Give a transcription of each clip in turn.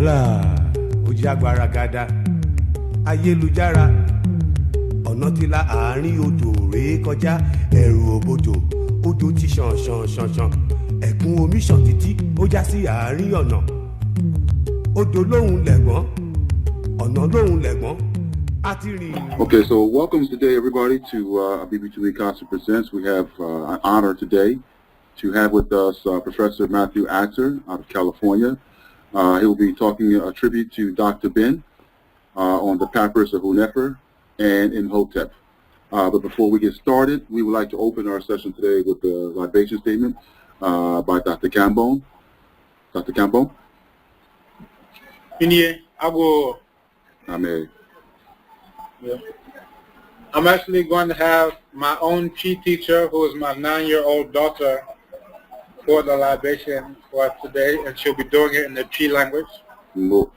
wàhálà ó jágbára gada ayélujára ọ̀nà tí la àárín odò rèé kọjá ẹ̀rù òbodò odò ti ṣàn ẹ̀kún omi ṣàn títí ó já sí àárín ọ̀nà odò lóhùn lẹ̀gbọ́n ọ̀nà lóhùn lẹ̀gbọ́n àti rìn. Okay, so welcome today, everybody, to AbibitumiKasa Presents. We have an honor today to have with us Professor Mathu Ater out of California. He will be talking a tribute to Dr. Ben on the Papyrus of Hunefer and Imhotep. But before we get started, we would like to open our session today with the libation statement by Dr. Campbell. Dr. Campbell? Amen. Yeah. I'm actually going to have my own Chi teacher, who is my 9-year-old daughter, for the libation for today, and she'll be doing it in the Chi language. No.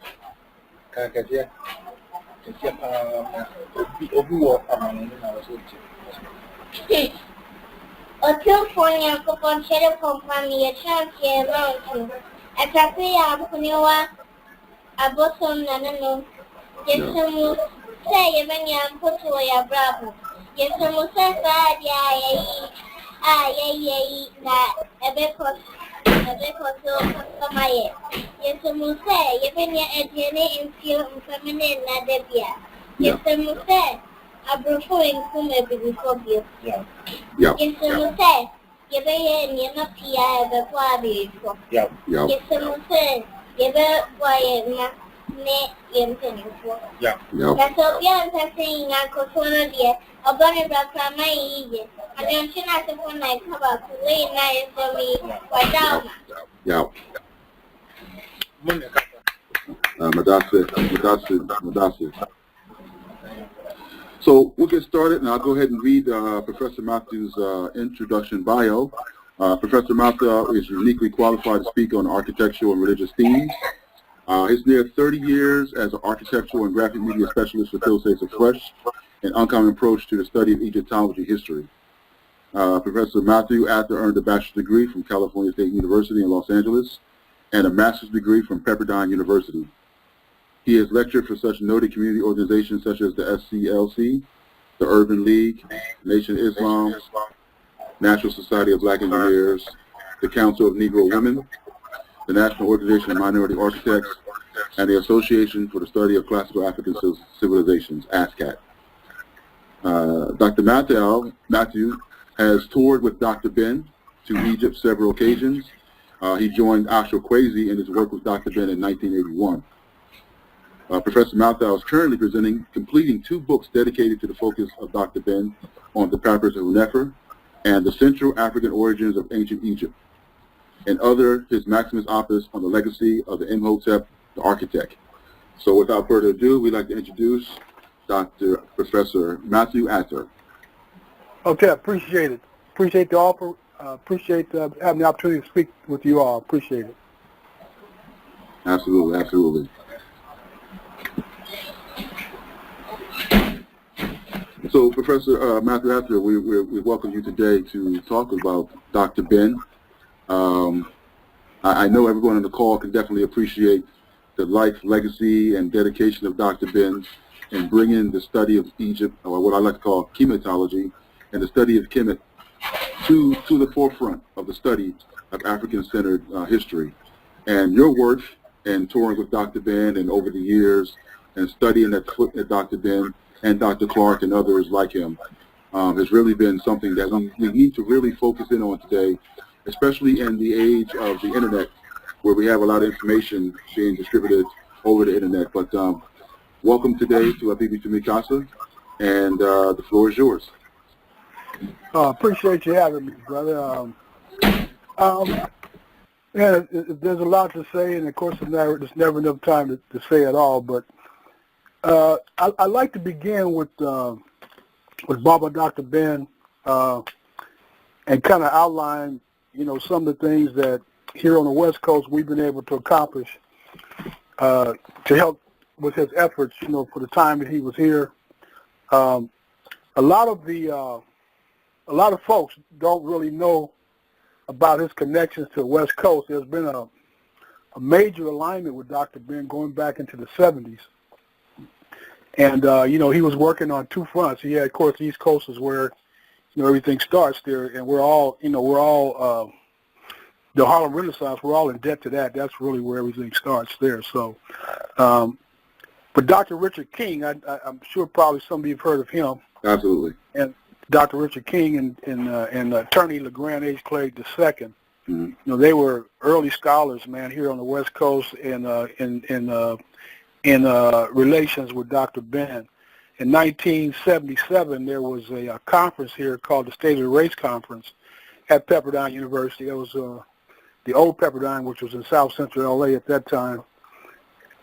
So we'll get started, and I'll go ahead and read Professor Mathu's introduction bio. Professor Mathu is uniquely qualified to speak on architectural and religious themes. His near 30 years as an architectural and graphic media specialist facilitates a fresh and uncommon approach to the study of Egyptology history. Professor Mathu Ater earned a bachelor's degree from California State University in Los Angeles and a master's degree from Pepe University. He has lectured for such noted community organizations such as the SCLC, the Urban League, Nation of Islam, National Society of Black Engineers, the Council of Negro Women, the National Organization of Minority Architects, and the Association for the Study of Classical African Civilizations, ASCAT. Dr. Mathu has toured with Dr. Ben to Egypt several occasions. He joined Ashur Kwesi in his work with Dr. Ben in 1981. Professor Mathu is currently completing 2 books dedicated to the focus of Dr. Ben on the Papyrus of Hunefer and the Central African origins of ancient Egypt, and his maximus opus on the legacy of the Imhotep, the architect. So without further ado, we'd like to introduce Professor Mathu Ater. Okay, appreciate it. Appreciate the offer. Appreciate having the opportunity to speak with you all. Appreciate it. Absolutely, absolutely. So, Professor Mathu Ater, we welcome you today to talk about Dr. Ben. I know everyone on the call can definitely appreciate the life, legacy, and dedication of Dr. Ben in bringing the study of Egypt, or what I like to call chematology, and the study of Kemet to the forefront of the study of African-centered history. And your work and touring with Dr. Ben and over the years and studying at Dr. Ben and Dr. Clark and others like him has really been something that we need to really focus in on today, especially in the age of the internet, where we have a lot of information being distributed over the internet. But welcome today to AbibitumiKasa, and the floor is yours. Appreciate you having me, brother. Yeah, there's a lot to say, and of course there's never enough time to say it all, but I'd like to begin with Baba Dr. Ben and kind of outline, some of the things that here on the West Coast we've been able to accomplish to help with his efforts, for the time that he was here. A lot of folks don't really know about his connections to the West Coast. There's been major alignment with Dr. Ben going back into the 70s. And, he was working on two fronts. He had, of course, the East Coast is where, everything starts there. And we're all, the Harlem Renaissance, we're all in debt to that. That's really where everything starts there. So, but Dr. Richard King, I'm sure probably some of you have heard of him. Absolutely. And Dr. Richard King and attorney LeGrand H. Clay II, they were early scholars, man, here on the West Coast in relations with Dr. Ben. In 1977, there was a conference here called the State of the Race Conference at Pepperdine University. It was the old Pepperdine, which was in South Central LA at that time.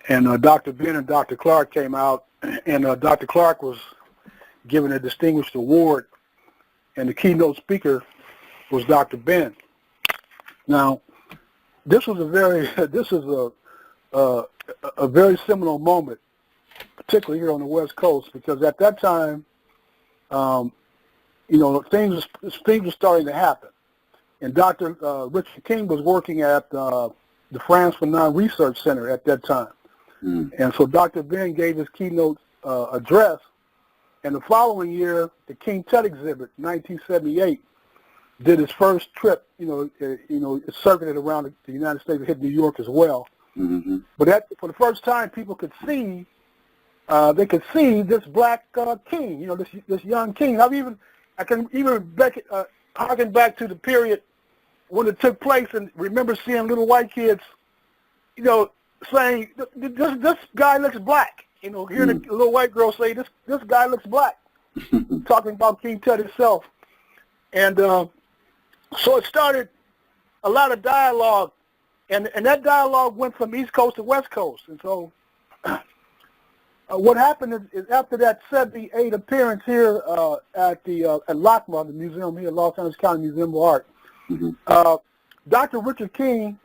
And Dr. Ben and Dr. Clark came out, and Dr. Clark was given a distinguished award, and the keynote speaker was Dr. Ben. Now, this was a very seminal moment, particularly here on the West Coast, because at that time, things were starting to happen. And Dr. Richard King was working at the France Fanon Research Center at that time. And so Dr. Ben gave his keynote address, and the following year, the King Tut exhibit, 1978, did his first trip, it circuited around the United States, it hit New York as well. Mm-hmm. But for the first time, people could see, this black king, this young king. I can even harken back to the period when it took place, and remember seeing little white kids, saying, this guy looks black. Hearing a little white girl say, this guy looks black, talking about King Tut himself. And so it started a lot of dialogue, and that dialogue went from East Coast to West Coast. And so what happened is after that 78 appearance here at LACMA, the museum here, Los Angeles County Museum of Art, Dr. Richard King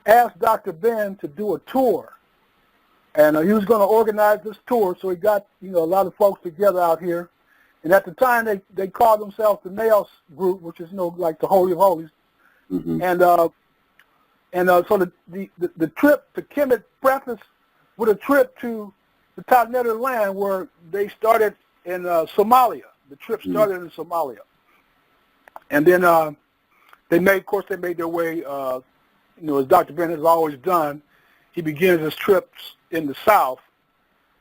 asked Dr. Ben to do a tour. And he was going to organize this tour, so he got, a lot of folks together out here. And at the time, they called themselves the Nails Group, which is, like the Holy of Holies. Mm-hmm. And so the trip to Kemet prefaced with a trip to the top Netherland, where they started in Somalia. The trip started in Somalia. And then they made their way, as Dr. Ben has always done, he begins his trips in the south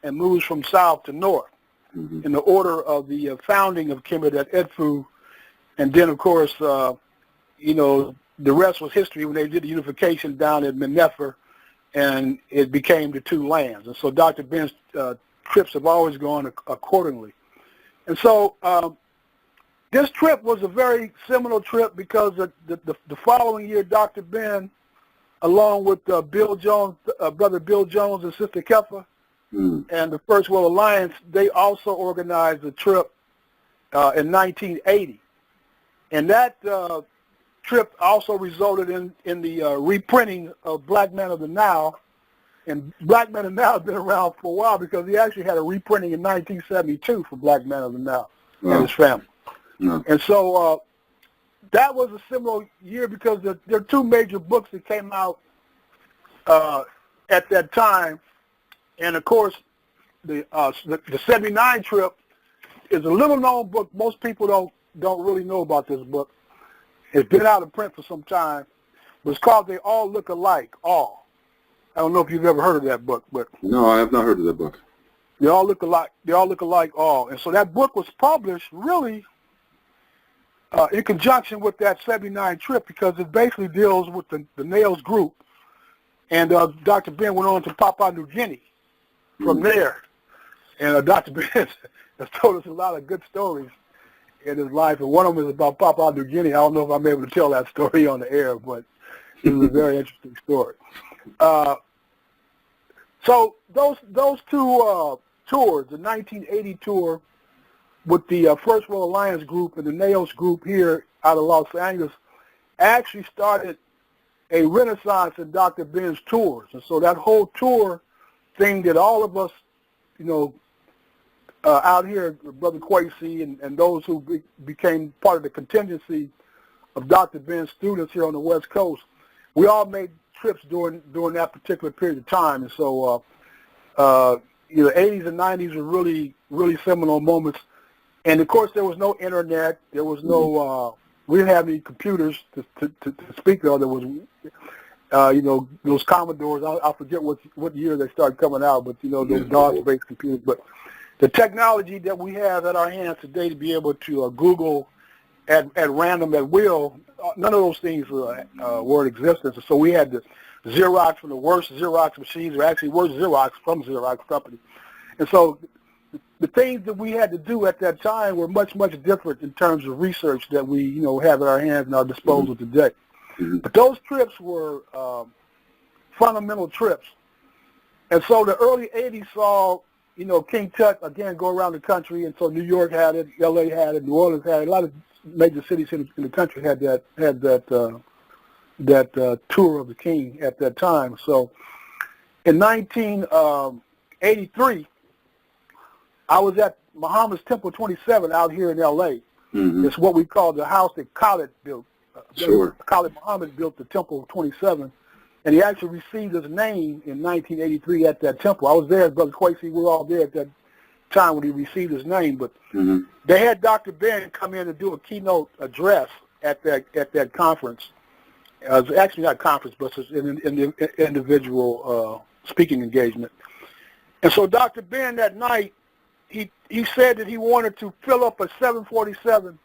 and moves from south to north in the order of the founding of Kemet at Edfu. And then, of course, the rest was history when they did the unification down at Hunefer, and it became the two lands. And so Dr. Ben's trips have always gone accordingly. And so this trip was a very seminal trip because the following year, Dr. Ben, along with Bill Jones, Brother Bill Jones and Sister Kefa, and the First World Alliance, they also organized a trip in 1980. And that trip also resulted in the reprinting of Black Man of the Nile. And Black Man of the Nile has been around for a while because he actually had a reprinting in 1972 for Black Man of the Nile and his family. And so that was a similar year because there are two major books that came out at that time. And, of course, the 79 trip is a little-known book. Most people don't really know about this book. It's been out of print for some time. But it's called They All Look Alike, All. I don't know if you've ever heard of that book. But no, I have not heard of that book. They All Look Alike. They All Look Alike, All. And so that book was published really in conjunction with that 79 trip because it basically deals with the Nails group. And Dr. Ben went on to Papua New Guinea from there. And Dr. Ben has told us a lot of good stories in his life, and one of them is about Papua New Guinea. I don't know if I'm able to tell that story on the air, but it was a very interesting story. So those two tours, the 1980 tour with the First World Alliance group and the Nails group here out of Los Angeles, actually started a renaissance in Dr. Ben's tours. And so that whole tour thing that all of us, out here, Brother Kwesi and those who became part of the contingency of Dr. Ben's students here on the West Coast, we all made trips during that particular period of time. And so, the 80s and 90s were really, really seminal moments. And of course, there was no internet. There was no, we didn't have any computers to speak of. There was, those Commodores. I forget what year they started coming out, but those DOS-based computers. But the technology that we have at our hands today to be able to Google at random at will, none of those things were in existence. So we had to Xerox from the worst Xerox machines, or actually worst Xerox from Xerox company. And so the things that we had to do at that time were much, much different in terms of research that we, have at our hands and our disposal today. But those trips were fundamental trips. And so the early 80s saw, King Tut, again, go around the country. And so New York had it, L.A. had it, New Orleans had it. A lot of major cities in the country had that tour of the king at that time. So in 1983, I was at Muhammad's Temple 27 out here in L.A. It's what we call the house that Khalid built. Khalid Muhammad built the Temple 27, and he actually received his name in 1983 at that temple. I was there, Brother Quasi. We were all there at that time when he received his name. But they had Dr. Ben come in and do a keynote address at that conference. It was actually not a conference, but it was an individual speaking engagement. And so Dr. Ben that night, he said that he wanted to fill up a 747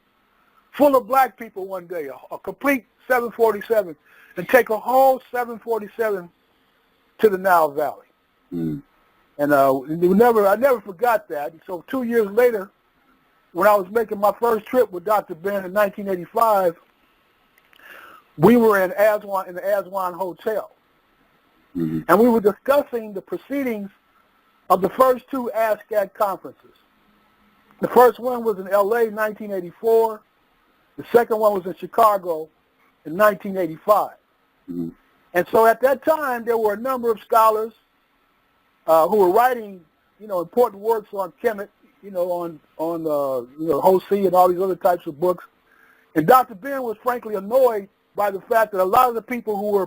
full of black people one day, a complete 747, and take a whole 747 to the Nile Valley. And I never forgot that. And so 2 years later, when I was making my first trip with Dr. Ben in 1985, we were in Aswan, in the Aswan Hotel. And we were discussing the proceedings of the first two ASCAC conferences. The first one was in L.A. in 1984. The second one was in Chicago in 1985. And so at that time, there were a number of scholars who were writing, important works on Kemet, on Hosi and all these other types of books. And Dr. Ben was frankly annoyed by the fact that a lot of the people who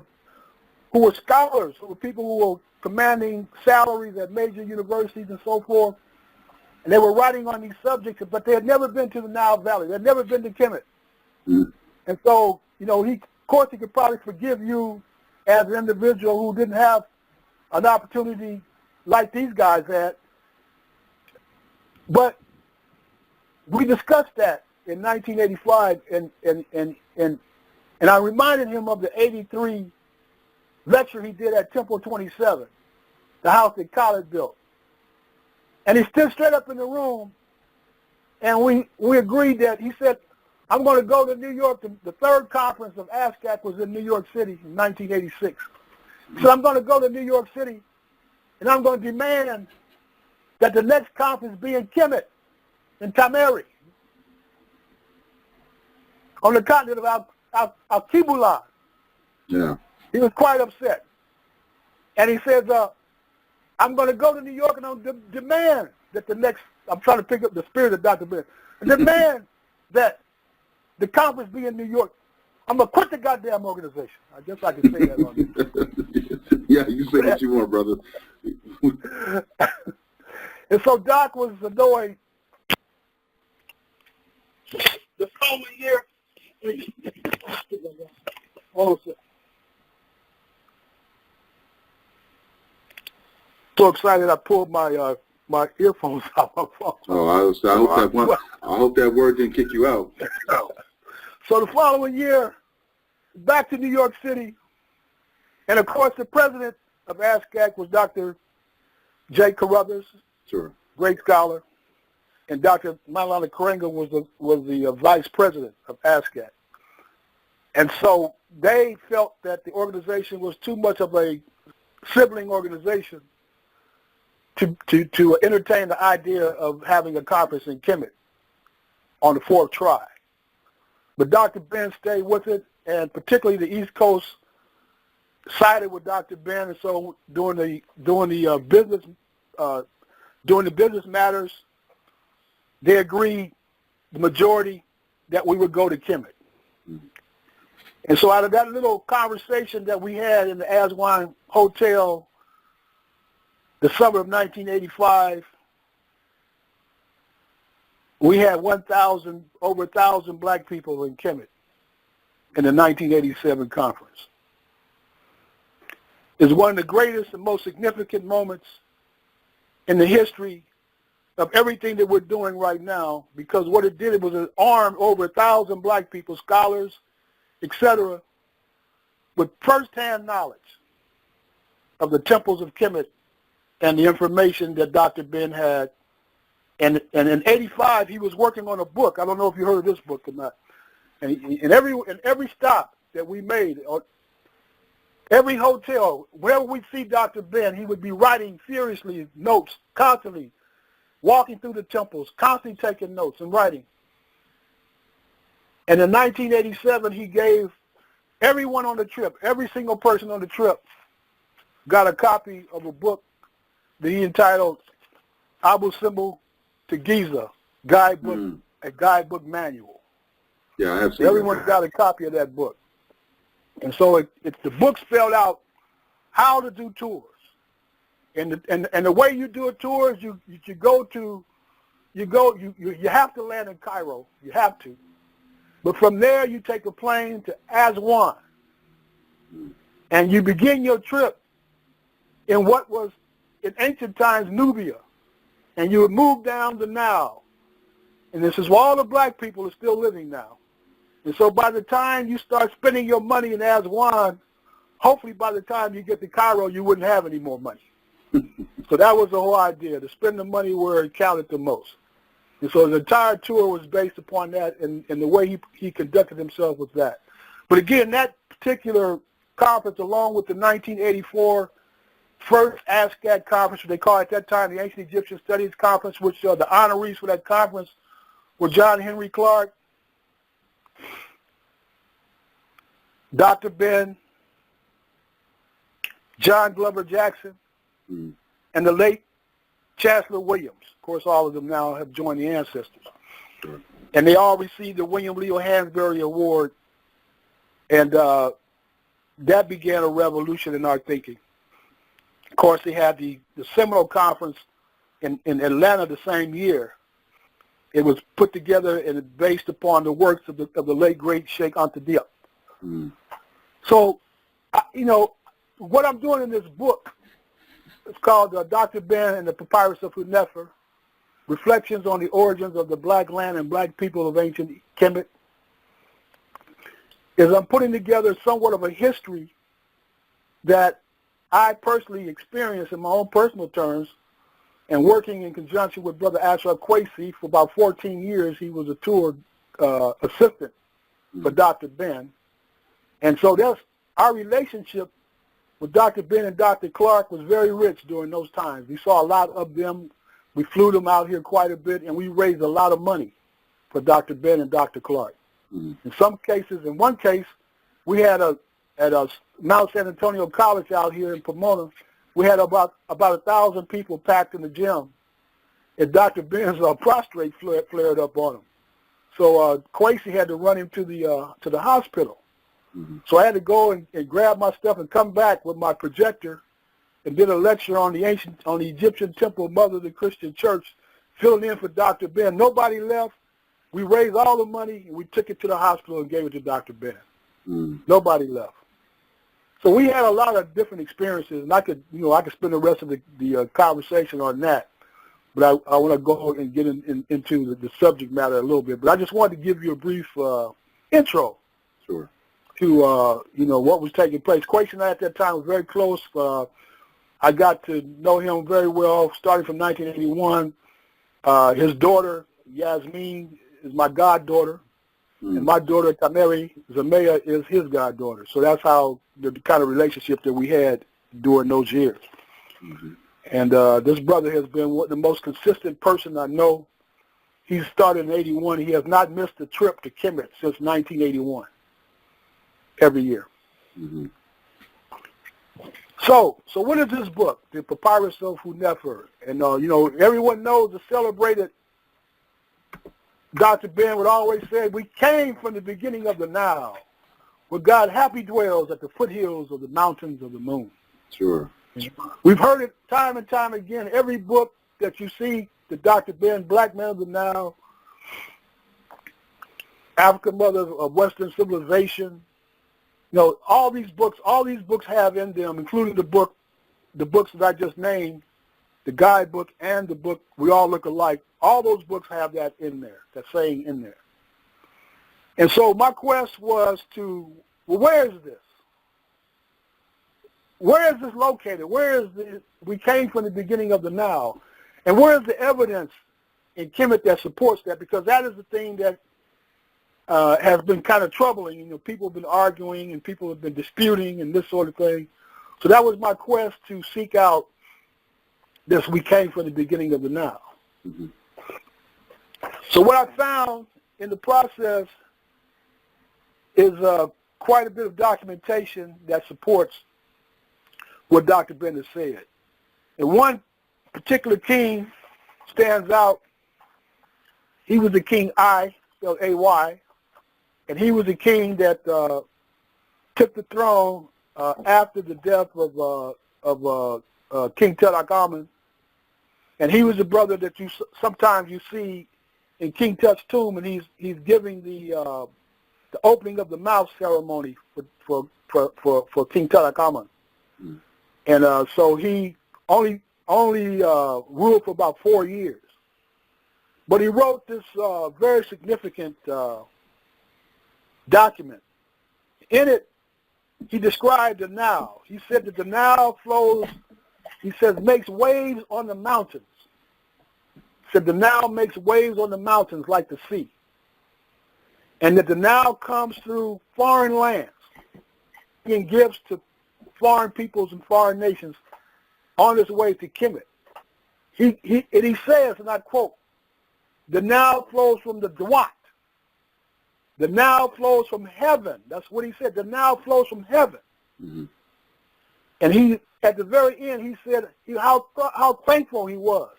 were scholars, who were people who were commanding salaries at major universities and so forth, and they were writing on these subjects, but they had never been to the Nile Valley. They had never been to Kemet. And so, of course, he could probably forgive you as an individual who didn't have an opportunity like these guys had. But we discussed that in 1985, and I reminded him of the 83 lecture he did at Temple 27, the house that Khalid built. And he stood straight up in the room, and we agreed that, he said, I'm going to go to New York. The third conference of ASCAC was in New York City in 1986. So I'm going to go to New York City, and I'm going to demand that the next conference be in Kemet, in Tamari, on the continent of Al-Kibulan. Yeah. He was quite upset. And he says, I'm going to go to New York and I'll demand that the next, I'm trying to pick up the spirit of Dr. Ben, demand that the conference be in New York. I'm going to quit the goddamn organization. I guess I can say that on this. Yeah, you say what you want, brother. And so Doc was annoyed. The following year, hold on a second. So excited I pulled my my earphones out of my phone. Oh, I hope that word didn't kick you out. So the following year, back to New York City, and of course the president of ASCAC was Dr. J. Carruthers, Sure. great scholar, and Dr. Maulana Karenga was the vice president of ASCAC. And so they felt that the organization was too much of a sibling organization to entertain the idea of having a conference in Kemet on the fourth try. But Dr. Ben stayed with it, and particularly the East Coast sided with Dr. Ben, and so during the business matters, they agreed, the majority, that we would go to Kemet. And so out of that little conversation that we had in the Aswan Hotel, the summer of 1985, we had over 1,000 black people in Kemet in the 1987 conference. It's one of the greatest and most significant moments in the history of everything that we're doing right now, because what it did, it was an arm over 1,000 black people, scholars, etc., with first-hand knowledge of the temples of Kemet and the information that Dr. Ben had. And in '85, he was working on a book. I don't know if you heard of this book or not. And in every stop that we made, or every hotel, wherever we see Dr. Ben, he would be writing furiously notes, constantly walking through the temples, constantly taking notes and writing. And in 1987, he gave everyone on the trip, every single person on the trip, got a copy of a book that he entitled Abu Simbel to Giza, a guidebook manual. Yeah, I have seen Everyone got a copy of that book. And so the book spelled out how to do tours. And the way you do a tour is you have to land in Cairo. You have to. But from there, you take a plane to Aswan. And you begin your trip in what was, in ancient times, Nubia. And you would move down the Nile. And this is where all the black people are still living now. And so by the time you start spending your money in Aswan, hopefully by the time you get to Cairo, you wouldn't have any more money. So that was the whole idea, to spend the money where it counted the most. And so the entire tour was based upon that, and the way he conducted himself was that. But again, that particular conference, along with the 1984 first ASCAT conference, what they called at that time the Ancient Egyptian Studies Conference, which the honorees for that conference were John Henry Clark, Dr. Ben, John Glover Jackson, and the late Chancellor Williams. Of course, all of them now have joined the ancestors. Sure. And they all received the William Leo Hansberry Award, and that began a revolution in our thinking. Of course, they had the seminal conference in Atlanta the same year. It was put together and based upon the works of the late, great Sheikh Anta Diop. So, what I'm doing in this book, it's called Dr. Ben and the Papyrus of Hunefer, Reflections on the Origins of the Black Land and Black People of Ancient Kemet, is I'm putting together somewhat of a history that I personally experienced in my own personal terms, and working in conjunction with Brother Ashraf Kwesi for about 14 years. He was a tour assistant for Dr. Ben. And so that's our relationship with Dr. Ben and Dr. Clark was very rich during those times. We saw a lot of them. We flew them out here quite a bit, and we raised a lot of money for Dr. Ben and Dr. Clark. In some cases, in one case, we had at Mount San Antonio College out here in Pomona, we had about 1,000 people packed in the gym, and Dr. Ben's prostrate flared up on him. So Kwesi had to run him to the hospital. So I had to go and grab my stuff and come back with my projector and did a lecture on the Egyptian temple, Mother of the Christian Church, filling in for Dr. Ben. Nobody left. We raised all the money and we took it to the hospital and gave it to Dr. Ben. Nobody left. So we had a lot of different experiences, and I could spend the rest of the conversation on that. But I want to go and get into the subject matter a little bit. But I just wanted to give you a brief intro. Sure. To what was taking place. Kwesi and I at that time was very close. I got to know him very well starting from 1981. His daughter, Yasmin, is my goddaughter, and my daughter, Tameri Zamea, is his goddaughter. So that's how the kind of relationship that we had during those years. And this brother has been the most consistent person I know. He started in 81. He has not missed a trip to Kemet since 1981. Every year. So what is this book, the Papyrus of Hunefer? And everyone knows the celebrated Dr. Ben would always say, we came from the beginning of the Nile. where God happy dwells at the foothills of the mountains of the moon. Sure. We've heard it time and time again. Every book that you see, the Dr. Ben, Black Man of the Nile, African Mother of Western Civilization, all these books have in them, including the books that I just named, the guidebook and the book We All Look Alike. All those books have that in there, that saying in there. And so my quest was where is this? Where is this located? We came from the beginning of the Nile. And where is the evidence in Kemet that supports that? Because that is the thing that has been kind of troubling. People have been arguing and people have been disputing and this sort of thing. So that was my quest to seek out this we came from the beginning of the Nile. Mm-hmm. So what I found in the process is quite a bit of documentation that supports what Dr. Ben has said. And one particular king stands out. He was the king I, spelled A-Y, and he was the king that took the throne after the death of King Tutankhamun. And he was the brother that sometimes you see in King Tut's tomb, and he's giving the opening of the mouth ceremony for King Tutankhamun. Mm. And so he only ruled for about 4 years. But he wrote this very significant document. In it, he described the Nile. He said that the Nile flows, he says, makes waves on the mountains. He said the Nile makes waves on the mountains like the sea. And that the Nile comes through foreign lands, giving gifts to foreign peoples and foreign nations on its way to Kemet. He says, and I quote, the Nile flows from the Duat. The Nile flows from heaven. That's what he said. The Nile flows from heaven. Mm-hmm. And he, at the very end, he said how thankful he was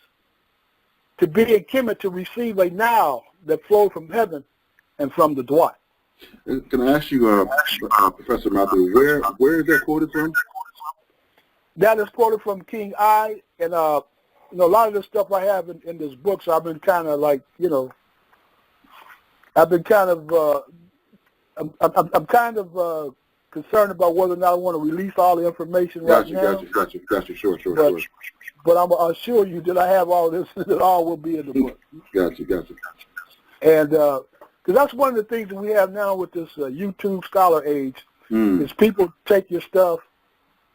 to be in Kemet to receive a Nile that flowed from heaven and from the Duat. Can I ask you, Professor Mathu, where is that quoted from? That is quoted from King I, and a lot of the stuff I have in this book, so I've been kind of like, I'm kind of concerned about whether or not I want to release all the information right now. Gotcha, sure. But I'm assure you that I have all this, that all will be in the book. Gotcha. And because that's one of the things that we have now with this YouTube scholar age, is people take your stuff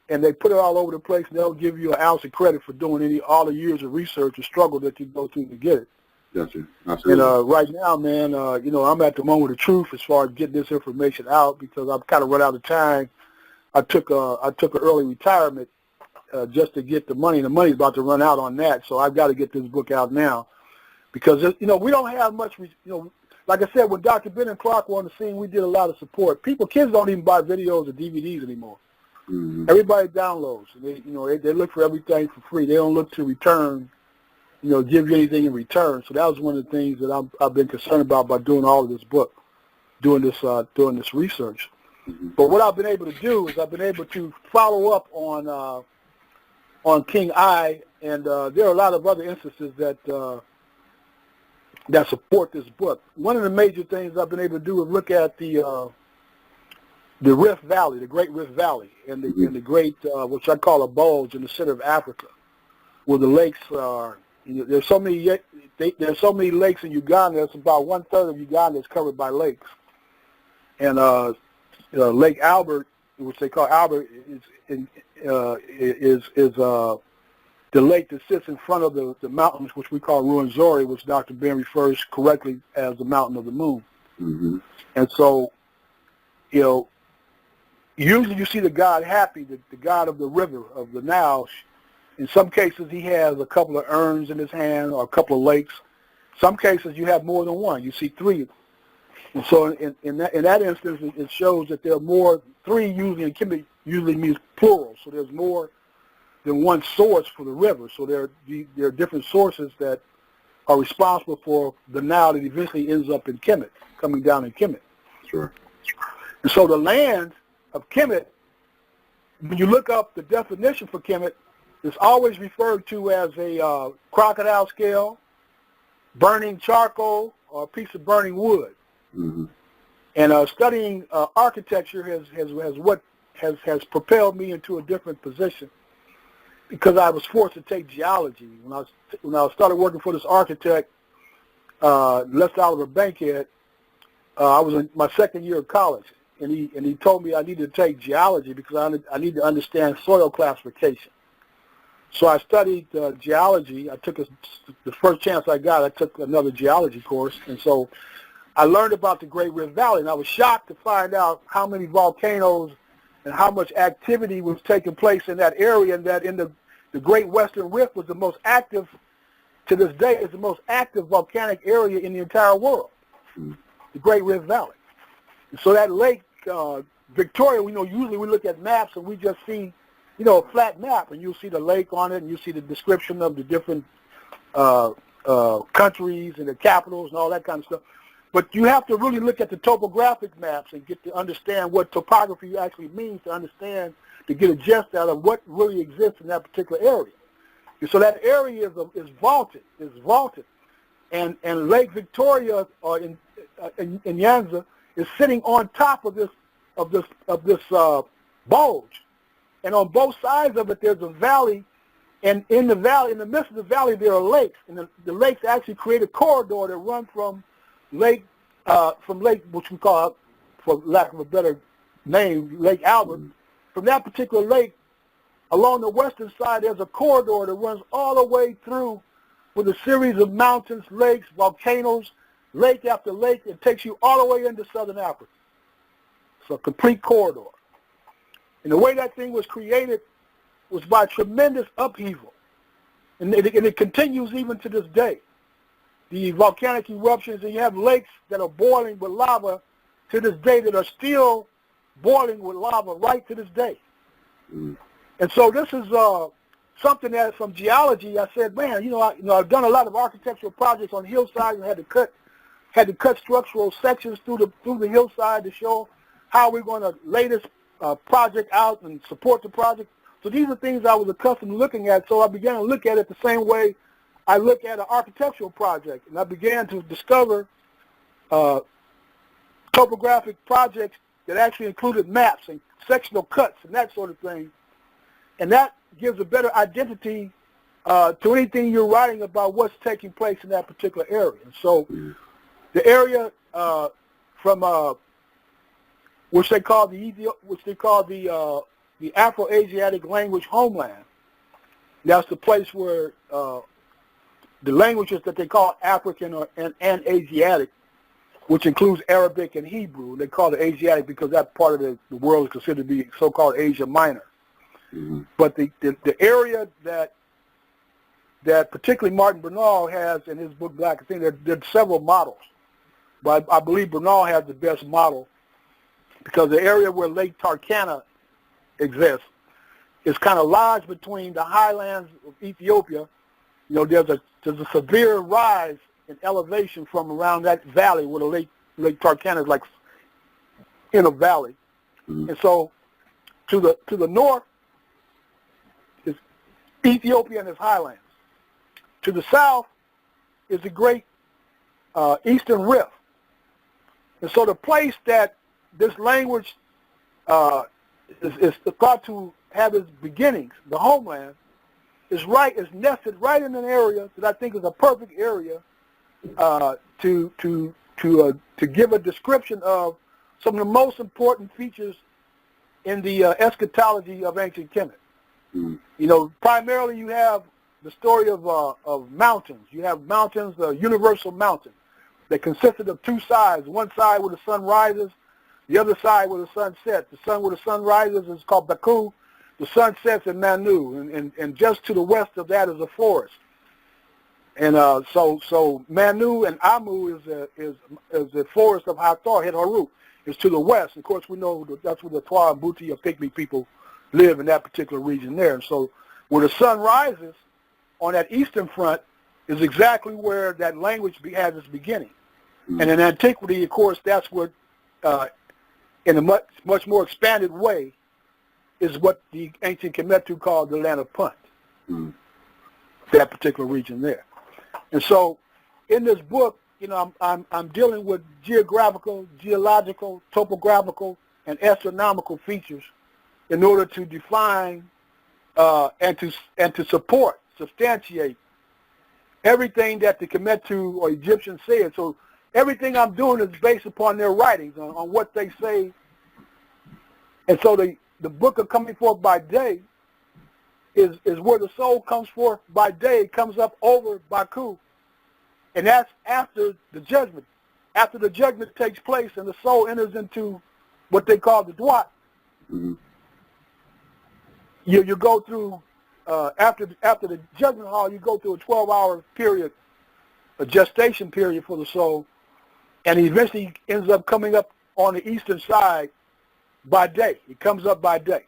and they put it all over the place, and they'll give you an ounce of credit for doing all the years of research and struggle that you go through to get it. Gotcha. Absolutely. And right now, man, I'm at the moment of truth as far as getting this information out because I've kind of run out of time. I took an early retirement just to get the money, and the money's about to run out on that, so I've got to get this book out now because, we don't have much, like I said, when Dr. Ben and Clark were on the scene, we did a lot of support. Kids don't even buy videos or DVDs anymore. Mm-hmm. Everybody downloads. They look for everything for free. They don't look to return, give you anything in return. So that was one of the things that I've been concerned about by doing all of this book, doing this research. Mm-hmm. But what I've been able to do is I've been able to follow up on King I, and there are a lot of other instances that support this book. One of the major things I've been able to do is look at the Rift Valley, the Great Rift Valley, and the great, which I call a bulge in the center of Africa, where the lakes are. There's so many lakes in Uganda. It's about 1/3 of Uganda is covered by lakes, and Lake Albert, which they call Albert, is the lake that sits in front of the mountains, which we call Ruwenzori, which Dr. Ben refers correctly as the Mountain of the Moon. Mm-hmm. And so, usually you see the god Happy, the god of the river, of the Nile. In some cases, he has a couple of urns in his hand or a couple of lakes. Some cases, you have more than one. You see 3. And so in that instance, it shows that there are more. 3 usually means plural. So there's more than one source for the river. So there are different sources that are responsible for the Nile that eventually ends up in Kemet, coming down in Kemet. Sure. And so the land of Kemet, when you look up the definition for Kemet, it's always referred to as a crocodile scale, burning charcoal, or a piece of burning wood. Mm-hmm. And studying architecture has propelled me into a different position, because I was forced to take geology. When I started working for this architect, Les Oliver Bankhead, I was in my second year of college, and he told me I needed to take geology because I need to understand soil classification. So I studied geology. I took the first chance I got. I took another geology course, and so I learned about the Great Rift Valley, and I was shocked to find out how many volcanoes and how much activity was taking place in that area, and that in the Great Western Rift was the most active, to this day, is the most active volcanic area in the entire world, the Great Rift Valley. And so that lake, Victoria, usually we look at maps and we just see, a flat map, and you'll see the lake on it, and you see the description of the different countries and the capitals and all that kind of stuff. But you have to really look at the topographic maps and get to understand what topography actually means, to get a gist out of what really exists in that particular area. And so that area is vaulted, and Lake Victoria, or in Nyanza, is sitting on top of this bulge, and on both sides of it there's a valley, and in the midst of the valley there are lakes, and the lakes actually create a corridor that run from Lake, which we call, for lack of a better name, Lake Albert. From that particular lake, along the western side, there's a corridor that runs all the way through with a series of mountains, lakes, volcanoes, lake after lake. It takes you all the way into southern Africa. It's a complete corridor. And the way that thing was created was by tremendous upheaval. And it continues even to this day. The volcanic eruptions, and you have lakes that are boiling with lava to this day, that are still boiling with lava right to this day. And so this is something that, from geology, I said, man, I've done a lot of architectural projects on hillsides, and had to cut structural sections through the hillside to show how we're going to lay this project out and support the project. So these are things I was accustomed to looking at. So I began to look at it the same way I look at an architectural project, and I began to discover topographic projects that actually included maps and sectional cuts and that sort of thing. And that gives a better identity to anything you're writing about what's taking place in that particular area. And so the area from which they call the Afro-Asiatic language homeland, that's the place where the languages that they call African and Asiatic, which includes Arabic and Hebrew. They call it Asiatic because that part of the world is considered to be so-called Asia Minor. But the area that particularly Martin Bernal has in his book Black Athena, there are several models, but I believe Bernal has the best model, because the area where Lake Turkana exists is kind of lodged between the highlands of Ethiopia. There's a severe rise in elevation from around that valley where the Lake Turkana is like in a valley. And so to the north is Ethiopia and its highlands. To the south is the great Eastern Rift. And so the place that this language is thought to have its beginnings, the homeland, is nested right in an area that I think is a perfect area to give a description of some of the most important features in the eschatology of ancient Kemet. Primarily you have the story of mountains. You have mountains, the universal mountain, that consisted of two sides. One side where the sun rises, the other side where the sun sets. The sun where the sun rises is called Baku. The sun sets in Manu, and just to the west of that is a forest. And so Manu and Amu is the forest of Hathor, Het-Haru, is to the west. Of course, we know that's where the Twa and Buti or Pygmy people live, in that particular region there. And so where the sun rises on that eastern front is exactly where that language has its beginning. And in antiquity, of course, that's what in a much more expanded way, is what the ancient Kemetu called the Land of Punt, that particular region there. And so in this book, you know, I'm dealing with geographical, geological, topographical, and astronomical features in order to define and to support, substantiate everything that the Kemetu or Egyptians said. So everything I'm doing is based upon their writings, on what they say. And so the book of coming forth by day is where the soul comes forth by day. It comes up over Baku. And that's after the judgment. After the judgment takes place and the soul enters into what they call the Dwat, you go through, after the judgment hall, you go through a 12-hour period, a gestation period for the soul, and he eventually ends up coming up on the eastern side by day. He comes up by day.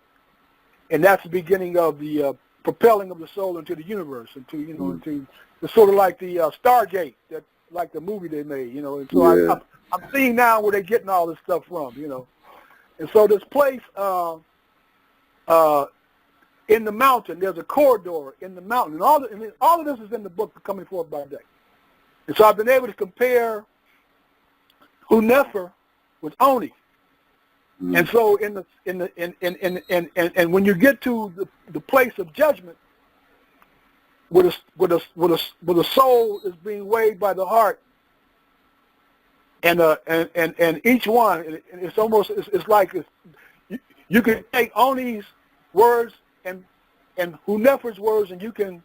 And that's the beginning of the propelling of the soul into the universe, into it's sort of like the Stargate, that like the movie they made, you know. And so I'm seeing now where they're getting all this stuff from, you know. And so this place in the mountain, there's a corridor in the mountain, and all of this is in the book Coming Forth by Day. And so I've been able to compare Hunefer with Oni. And so and when you get to the place of judgment, where the soul is being weighed by the heart, and each one, it's almost it's like you can take Oni's words and Hunefer's words, and you can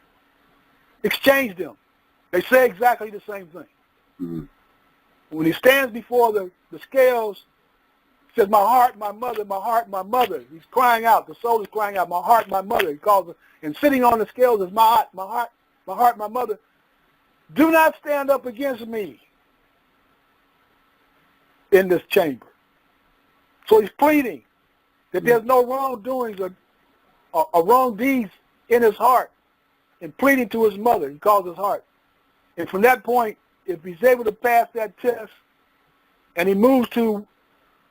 exchange them. They say exactly the same thing. When he stands before the scales, he says, "My heart, my mother, my heart, my mother." He's crying out. The soul is crying out, "My heart, my mother." He calls it, and sitting on the scales is my heart, my heart, my heart, my mother. Do not stand up against me in this chamber. So he's pleading that there's no wrongdoings or wrong deeds in his heart, and pleading to his mother. He calls his heart. And from that point, if he's able to pass that test, and he moves to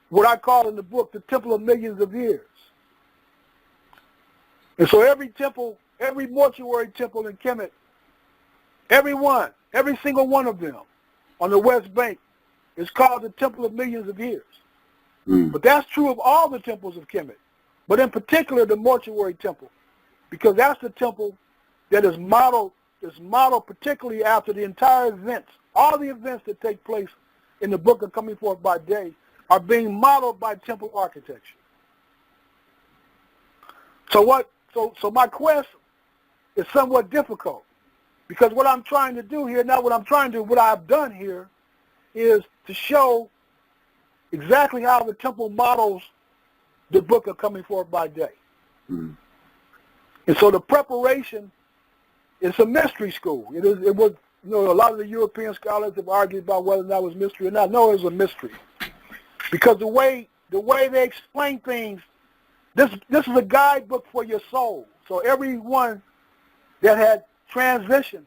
what I call in the book the Temple of Millions of Years. And so every temple, every mortuary temple in Kemet, every single one of them on the West Bank is called the Temple of Millions of Years. But that's true of all the temples of Kemet, but in particular the mortuary temple, because that's the temple that is modeled particularly after the entire events. All the events that take place in the book of Coming Forth by Day are being modeled by temple architecture. So my quest is somewhat difficult, because what I'm trying to do here, what I've done here is to show exactly how the temple models the book of Coming Forth by Day. And so the preparation is a mystery school. It was, you know, a lot of the European scholars have argued about whether that was mystery or not. No, it was a mystery. Because the way they explain things, this is a guidebook for your soul. So everyone that had transitioned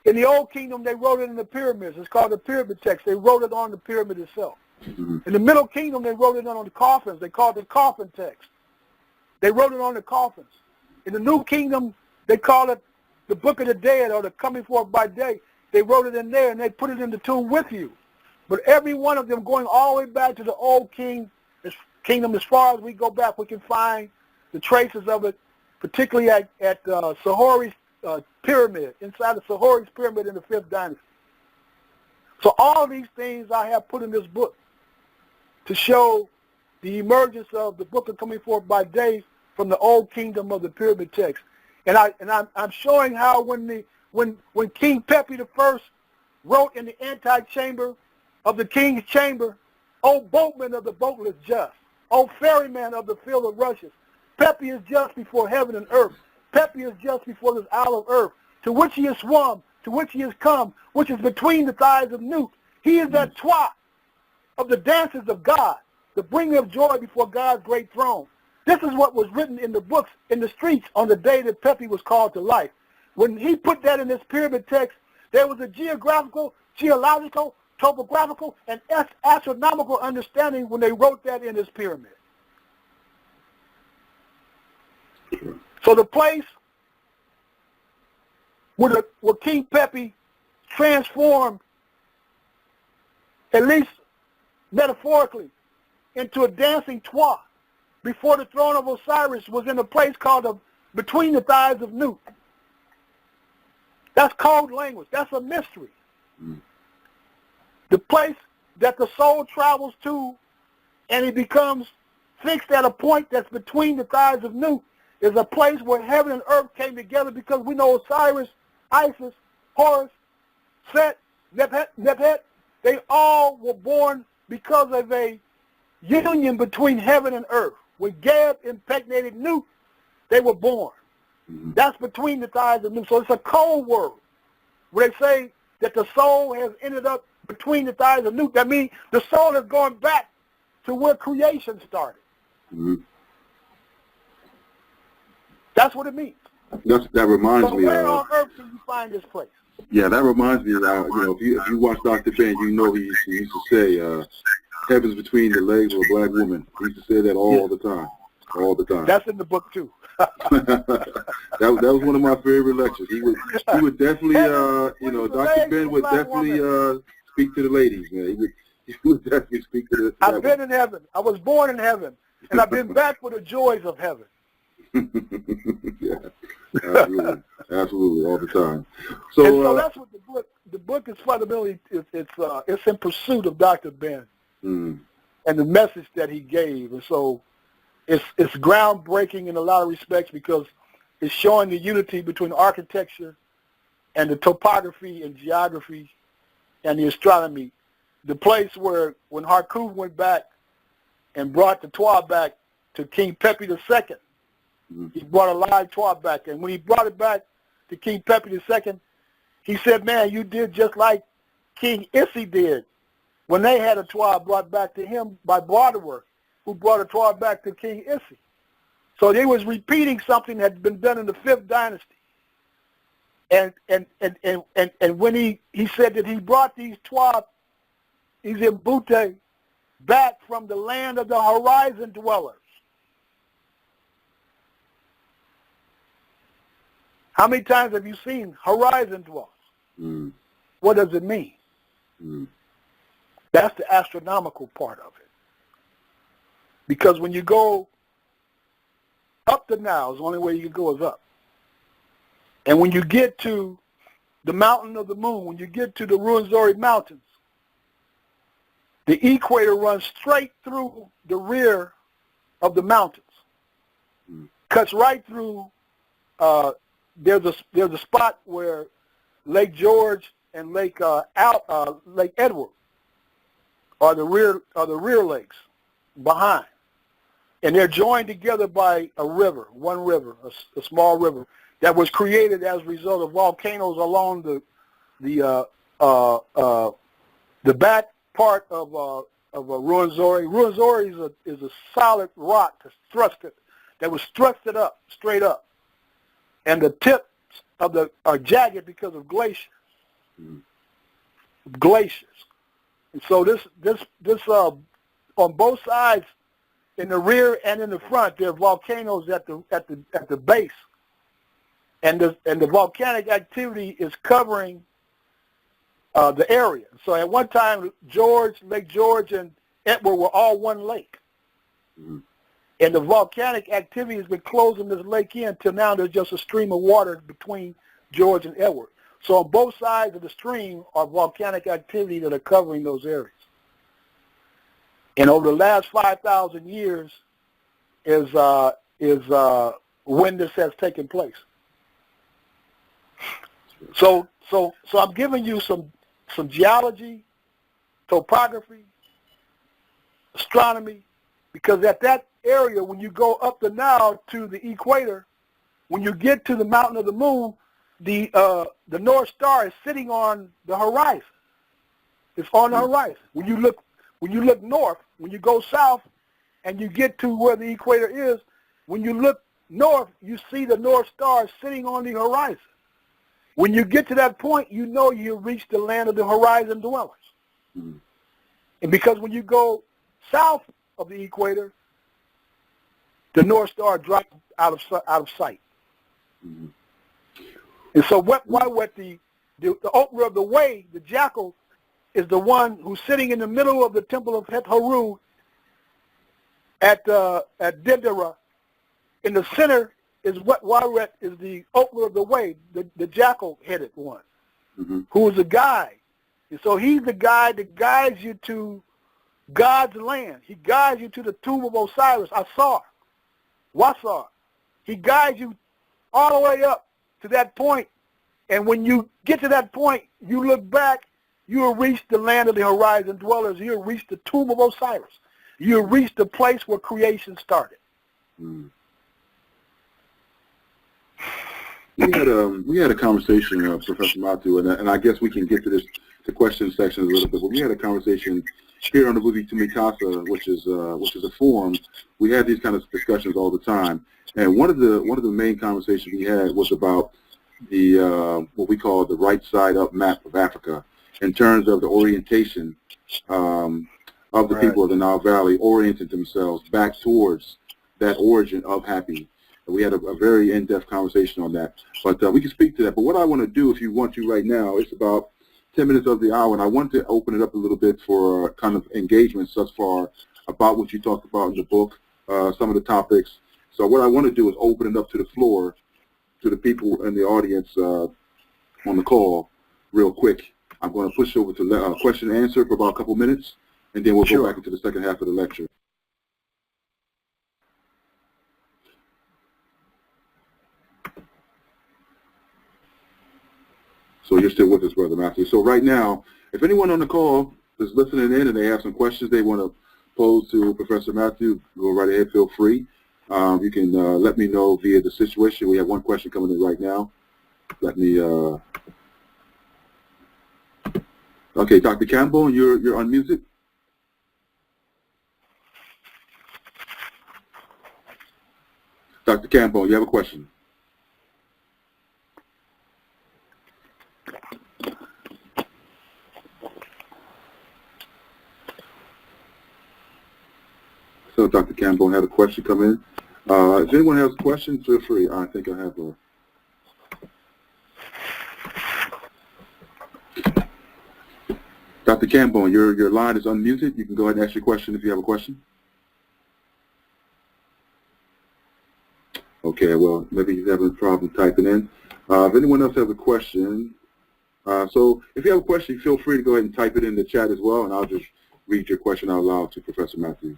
in the Old Kingdom, they wrote it in the pyramids. It's called the pyramid text. They wrote it on the pyramid itself. In the Middle Kingdom, they wrote it on the coffins. They called it Coffin Texts. They wrote it on the coffins. In the New Kingdom, they call it the Book of the Dead, or the Coming Forth by Day. They wrote it in there, and they put it in the tomb with you. But every one of them, going all the way back to the Old Kingdom, as far as we go back, we can find the traces of it, particularly at Sahori's pyramid, inside the Sahori's pyramid in the Fifth Dynasty. So all these things I have put in this book to show the emergence of the book of Coming Forth by Day from the Old Kingdom of the pyramid text. And I'm showing how when King Pepe I wrote in the antechamber of the king's chamber, "O boatman of the boatless just, O ferryman of the field of rushes, Pepe is just before heaven and earth. Pepe is just before this isle of earth, to which he has swum, to which he has come, which is between the thighs of Newt. He is that twat of the dances of God, the bringer of joy before God's great throne." This is what was written in the books, in the streets, on the day that Pepe was called to life. When he put that in this pyramid text, there was a geographical, geological, topographical and astronomical understanding when they wrote that in this pyramid. So the place where King Pepe transformed, at least metaphorically, into a dancing twa before the throne of Osiris was in a place called between the thighs of Nut. That's code language. That's a mystery. The place that the soul travels to and it becomes fixed at a point that's between the thighs of Nut is a place where heaven and earth came together, because we know Osiris, Isis, Horus, Set, Nephet, they all were born because of a union between heaven and earth. When Geb impregnated Nut, they were born. That's between the thighs of Nut. So it's a code word where they say that the soul has ended up between the thighs of Nut. That means the soul has gone back to where creation started. That's what it means. That reminds me. Where on earth can you find this place? Yeah, that reminds me of, if you watch Dr. Ben, you know he used to say, heaven's between the legs of a black woman. He used to say that all the time. All the time. That's in the book too. that was one of my favorite lectures. He would definitely, Dr. Ben would definitely speak to the ladies, man. He would definitely speak to the. I've been in heaven. I was born in heaven, and I've been back for the joys of heaven. Yeah, absolutely, all the time. So that's what the book is fundamentally. It's in pursuit of Dr. Ben and the message that he gave, and so it's groundbreaking in a lot of respects because it's showing the unity between architecture and the topography and geography and the astronomy. The place where when Harku went back and brought the Twa back to King Pepe II. He brought a live Twa back, and when he brought it back to King Pepe II, he said, man, you did just like King Issi did when they had a Twa brought back to him by Broderick, who brought a Twa back to King Issi. So they was repeating something that had been done in the Fifth Dynasty. And when he said that he brought these Twa, these Mbute, back from the land of the horizon dwellers. How many times have you seen horizon dwellers? What does it mean? That's the astronomical part of it. Because when you go up the Nile, the only way you can go is up. And when you get to the mountain of the moon, when you get to the Ruwenzori Mountains, the equator runs straight through the rear of the mountains. Cuts right through. There's a spot where Lake George and Lake Edward are the rear lakes behind, and they're joined together by a river, a small river that was created as a result of volcanoes along the back part of Ruwenzori. Ruwenzori is a solid rock that was thrusted up, straight up. And the tips of are jagged because of glaciers. And so this on both sides, in the rear and in the front, there are volcanoes at the base, and the volcanic activity is covering the area. So at one time, Lake George and Edward were all one lake. And the volcanic activity has been closing this lake in till now there's just a stream of water between George and Edward. So on both sides of the stream are volcanic activity that are covering those areas. And over the last 5,000 years is when this has taken place. So I'm giving you some geology, topography, astronomy, because at that area, when you go up the Nile to the equator, when you get to the mountain of the moon, the North Star is sitting on the horizon. It's on the horizon. When you look north, when you go south, and you get to where the equator is, when you look north, you see the North Star sitting on the horizon. When you get to that point, you know you've reached the land of the horizon dwellers. Mm. And because when you go south of the equator, the North Star drops out of sight. Mm. And so what the Otra of the Way, the Jackal, is the one who's sitting in the middle of the temple of Het-Haru at Dendera. In the center is what Waret is the Otra of the Way, the jackal-headed one, Mm-hmm. who is a guide. And so he's the guide that guides you to God's land. He guides you to the tomb of Osiris, Wasar. He guides you all the way up to that point. And when you get to that point, you look back, you will reach the land of the horizon dwellers. You will reach the tomb of Osiris. You will reach the place where creation started. Mm. We had a conversation, Professor Mathu, and I guess we can get to the question section a little bit. But we had a conversation here on the AbitbitumiKasa, which is a forum. We have these kind of discussions all the time, and one of the main conversations we had was about the what we call the right side up map of Africa in terms of the orientation of the people of the Nile Valley oriented themselves back towards that origin of happy. We had a very in-depth conversation on that, but we can speak to that. But what I want to do, if you want to right now, it's about 10 minutes of the hour, and I want to open it up a little bit for kind of engagements thus far about what you talked about in the book, some of the topics. So what I want to do is open it up to the floor, to the people in the audience on the call real quick. I'm going to push over to question and answer for about a couple minutes, and then we'll go back into the second half of the lecture. So you're still with us, Brother Matthew. So right now, if anyone on the call is listening in and they have some questions they want to pose to Professor Matthew, go right ahead, feel free. You can let me know via the situation. We have one question coming in right now. Let me, okay, Dr. Campbell, you're unmuted. Dr. Campbell, you have a question. So Dr. Campbell had a question come in. If anyone has a question, feel free. I think I have a... Dr. Campbell, your line is unmuted. You can go ahead and ask your question if you have a question. Okay, well, maybe you're having a problem typing in. If anyone else has a question, so if you have a question, feel free to go ahead and type it in the chat as well, and I'll just read your question out loud to Professor Matthew.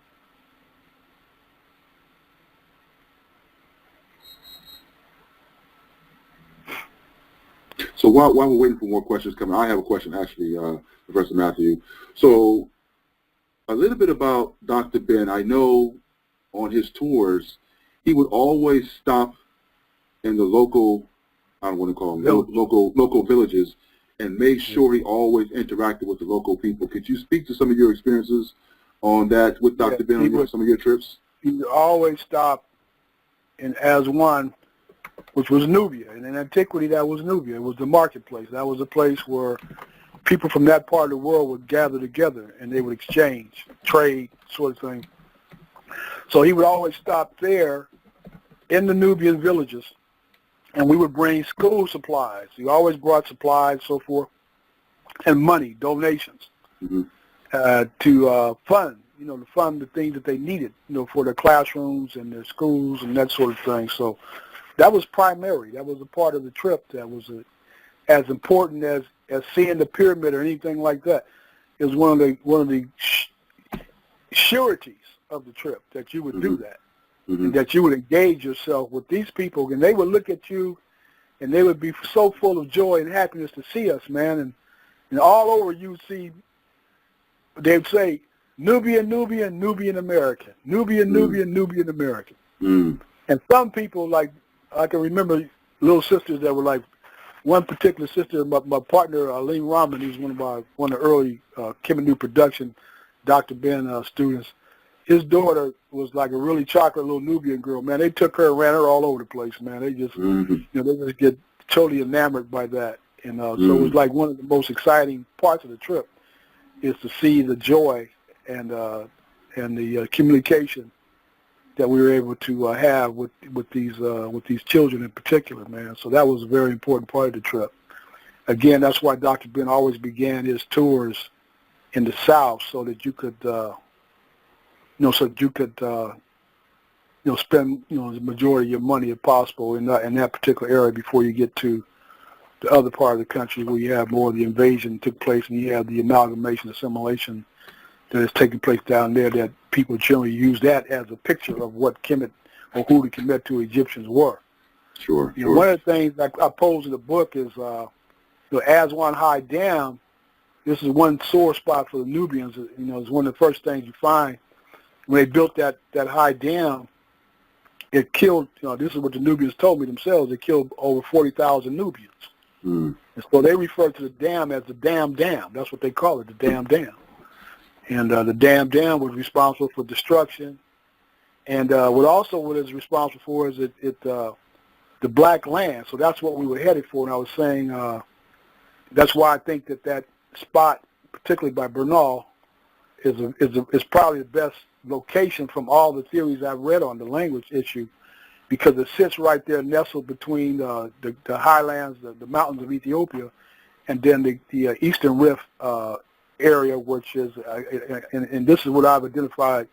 So while we're waiting for more questions coming, I have a question actually, Professor Matthew. So a little bit about Dr. Ben. I know on his tours, he would always stop in the local, I don't want to call them local villages, and make sure he always interacted with the local people. Could you speak to some of your experiences on that with Dr. Ben on some of your trips? He would always stop in Aswan, which was Nubia. And in antiquity, that was Nubia. It was the marketplace. That was a place where people from that part of the world would gather together and they would exchange, trade, sort of thing. So he would always stop there in the Nubian villages, and we would bring school supplies. He always brought supplies, so forth, and money, donations, to fund, to fund the things that they needed, for their classrooms and their schools and that sort of thing. So that was primary. That was a part of the trip that was as important as seeing the pyramid or anything like that. It was one of the sureties of the trip that you would do that, and that you would engage yourself with these people, and they would look at you, and they would be so full of joy and happiness to see us, man. And all over you see, they'd say, Nubian, Nubian, Nubian American, Nubian, Nubian, Nubian American. And some people, like, I can remember little sisters that were like, one particular sister, my partner, Aline Rahman, who's one of the early Chemist production, Dr. Ben students. His daughter was like a really chocolate little Nubian girl, man. They took her and ran her all over the place, man. They just, they just get totally enamored by that. And so it was like one of the most exciting parts of the trip to see the joy and the communication that we were able to have with these children in particular, man. So that was a very important part of the trip. Again, that's why Dr. Ben always began his tours in the South, so that you could, spend, the majority of your money, if possible, in that particular area before you get to the other part of the country where you have more of the invasion took place and you have the amalgamation, assimilation that is taking place down there, that people generally use that as a picture of what Kemet or who the Kemetu Egyptians were. Sure. One of the things I pose in the book is Aswan High Dam. This is one sore spot for the Nubians. It's one of the first things you find when they built that high dam. It killed. This is what the Nubians told me themselves. It killed over 40,000 Nubians. And so they refer to the dam as the Dam Dam. That's what they call it, the Dam Dam. And the Dam Dam was responsible for destruction. And what it's responsible for is the black land. So that's what we were headed for. And I was saying that's why I think that spot, particularly by Bernal, is probably the best location from all the theories I've read on the language issue, because it sits right there nestled between the highlands, the mountains of Ethiopia, and then the Eastern Rift area, which is, and this is what I've identified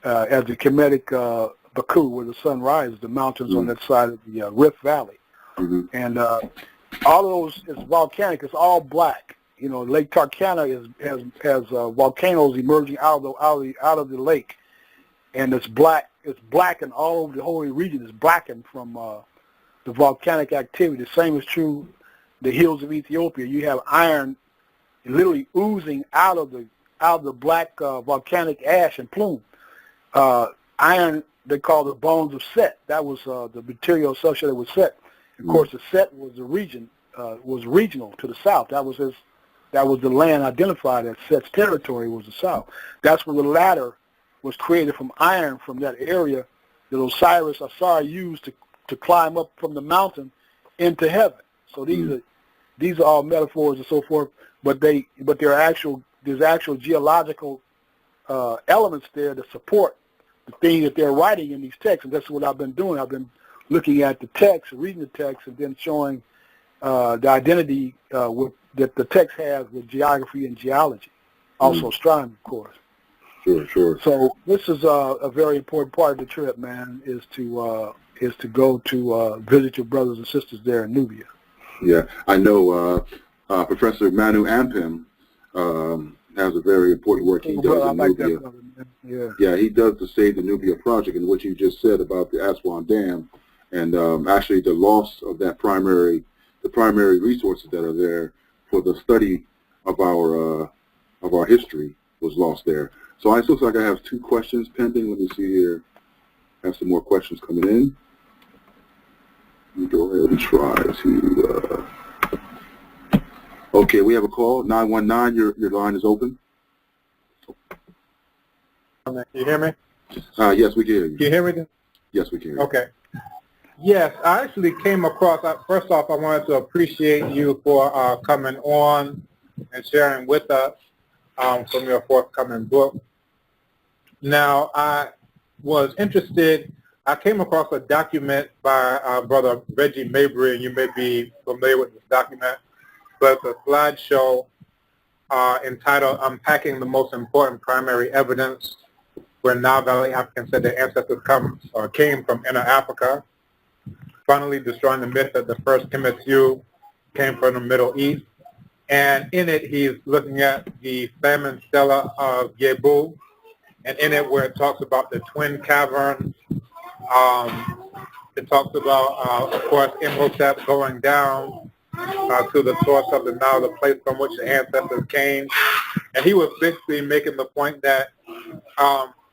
as the Kinetic Baku, where the sun rises, the mountains on that side of the Rift Valley. And all of those is volcanic. It's all black. Lake Turkana has volcanoes emerging out of the lake, and it's black. It's blackened all over the whole region. It's blackened from the volcanic activity. The same is true the hills of Ethiopia. You have iron literally oozing out of the black volcanic ash and plume. Iron they call the bones of Set. That was the material associated with Set. Of course, the Set was the region was regional to the south. That was the land identified as Set's territory was the south. That's where the ladder was created from iron from that area that Osiris used to climb up from the mountain into heaven. So these are all metaphors and so forth, but there's actual geological elements there to support the thing that they're writing in these texts, and that's what I've been doing. I've been looking at the text, reading the text, and then showing the identity that the text has with geography and geology, also astronomy, of course. Sure. So this is a very important part of the trip, man, is to go to visit your brothers and sisters there in Nubia. Yeah, I know Professor Manu Ampim has a very important work he does in Nubia. Yeah, he does the Save the Nubia project, and what you just said about the Aswan Dam, and actually the loss of the primary resources that are there for the study of our history was lost there. So it looks like I have 2 questions pending. Let me see here. I have some more questions coming in. Let me go ahead and try to. Okay, we have a call. 919. Your line is open. Can you hear me? Yes, we can hear you. Can you hear me? Yes, we can hear you. Okay. Yes, I actually came across, first off, I wanted to appreciate you for coming on and sharing with us from your forthcoming book. Now, I was interested, I came across a document by Brother Reggie Mabry, and you may be familiar with this document, but it's a slideshow entitled Unpacking the Most Important Primary Evidence where Nile Valley Africans said their ancestors came from Inner Africa, finally destroying the myth that the first Kemetu came from the Middle East. And in it, he's looking at the famine stela of Yebu, and in it where it talks about the twin caverns, it talks about, of course, Imhotep going down to the source of the Nile, the place from which the ancestors came. And he was basically making the point that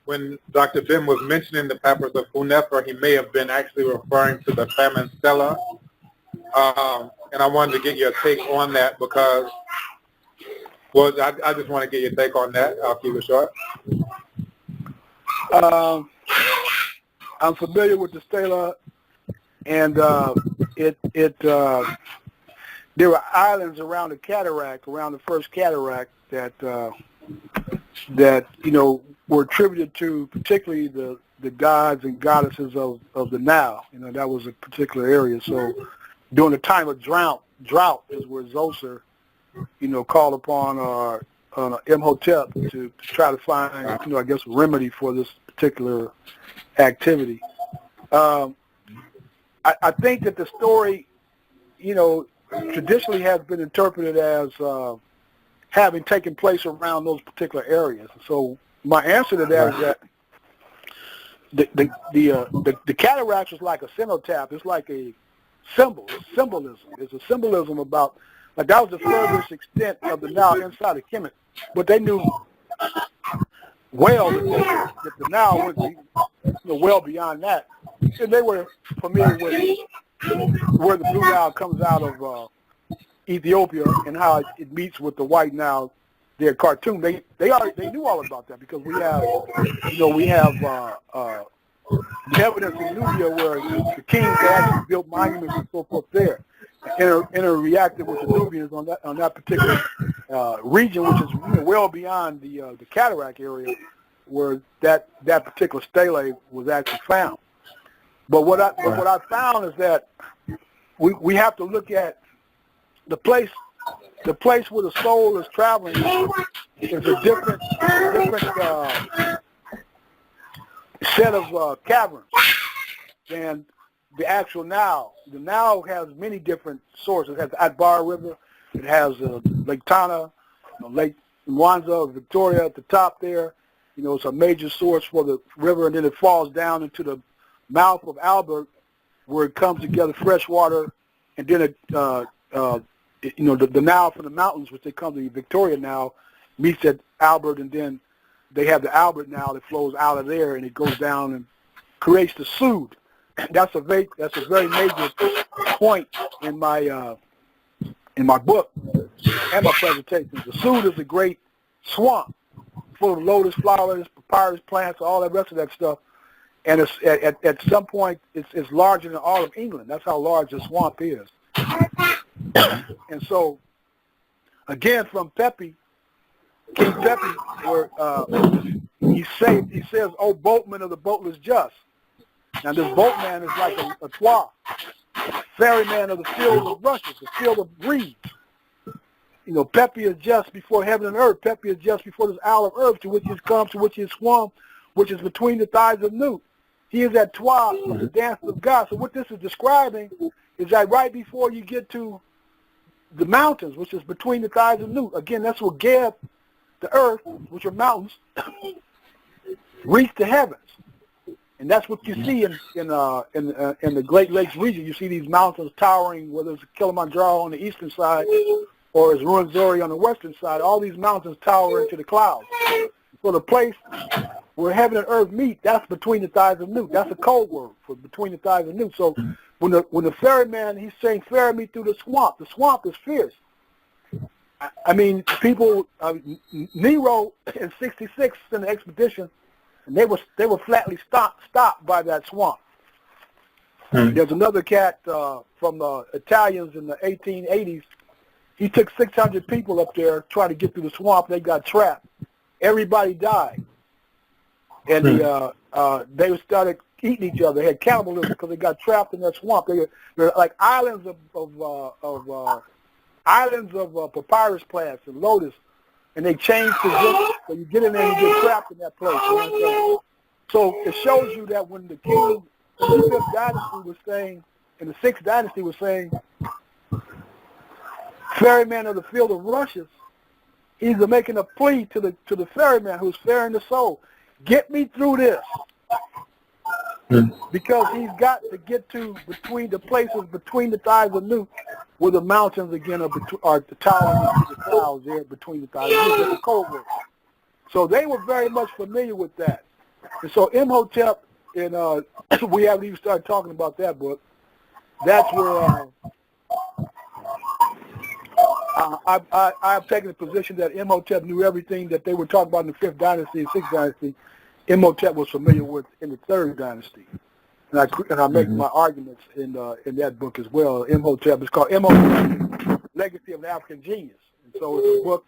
when Dr. Ben was mentioning the Papyrus of Hunefer, he may have been actually referring to the famine stela. And I wanted to get your take on that because, well, I just want to get your take on that. I'll keep it short. I'm familiar with the stela, and there were islands around the cataract, around the first cataract, that that were attributed to particularly the gods and goddesses of the Nile. That was a particular area. So during the time of drought is where Zoser, called upon Imhotep to try to find, I guess, a remedy for this particular activity. I think that the story, traditionally has been interpreted as having taken place around those particular areas. So my answer to that is that the cataract is like a cenotaph. It's like a symbol. It's symbolism. It's a symbolism about, like, that was the furthest extent of the Nile inside of Chemist. But they knew well that the Nile would be well beyond that. And they were familiar with where the Blue Nile comes out of Ethiopia and how it meets with the White Nile there at Khartoum. They knew all about that because we have evidence in Nubia where the kings actually built monuments and so forth there, interreacted with the Nubians on that particular region, which is well beyond the cataract area where that particular stele was actually found. But what I found is that we have to look at the place where the soul is traveling is a different set of caverns than the actual Nile. The Nile has many different sources. It has the Atbar River. It has Lake Tana, Lake Mwanza, Victoria at the top there. It's a major source for the river, and then it falls down into the mouth of Albert, where it comes together fresh water, and then the Nile from the mountains, which they come to Victoria now, meets at Albert, and then they have the Albert Nile that flows out of there, and it goes down and creates the Sud. That's a very major point in my book and my presentation. The Sud is a great swamp full of lotus flowers, papyrus plants, all that rest of that stuff. And it's, at some point, it's larger than all of England. That's how large the swamp is. And so, again, from Pepe, King Pepe, where he says, "Oh, boatman of the boatless just." Now, this boatman is like a twa, ferryman of the field of rushes, the field of reeds. Pepe is just before heaven and earth. Pepe is just before this isle of earth, to which he comes, to which he swum, which is between the thighs of Nut. He is at Twa of the dance of God. So what this is describing is that right before you get to the mountains, which is between the thighs of Nut. Again, that's what Geb, the earth, which are mountains, reach the heavens. And that's what you see in the Great Lakes region. You see these mountains towering, whether it's Kilimanjaro on the eastern side or it's Ruwenzori on the western side. All these mountains tower into the clouds. So the place where heaven and earth meet, that's between the thighs of Nut. That's a code word for between the thighs of Nut. So when the ferryman, he's saying, ferry me through the swamp is fierce. I mean, people, Nero in 66 in the expedition, and they were flatly stopped by that swamp. There's another cat from the Italians in the 1880s. He took 600 people up there trying to get through the swamp. They got trapped. Everybody died. And they started eating each other. They had cannibalism because they got trapped in that swamp. They're like islands of papyrus plants and lotus, and they changed position. So you get in there and you get trapped in that place. You know what I'm saying? So it shows you that when the king in the Fifth Dynasty was saying, and the Sixth Dynasty was saying, ferryman of the field of rushes, he's making a plea to the ferryman who's ferrying the soul. Get me through this. Because he's got to get to between the places between the thighs of Nut, where the mountains again are towering into the clouds there between the thighs of Nut. That's a code word. So they were very much familiar with that. And so Imhotep, and we haven't even started talking about that book. That's where I've taken the position that Imhotep knew everything that they were talking about in the Fifth Dynasty and Sixth Dynasty. Imhotep was familiar with in the Third Dynasty, and I make my arguments in that book as well. Imhotep is called Imhotep, Legacy of an African Genius, and so it's a book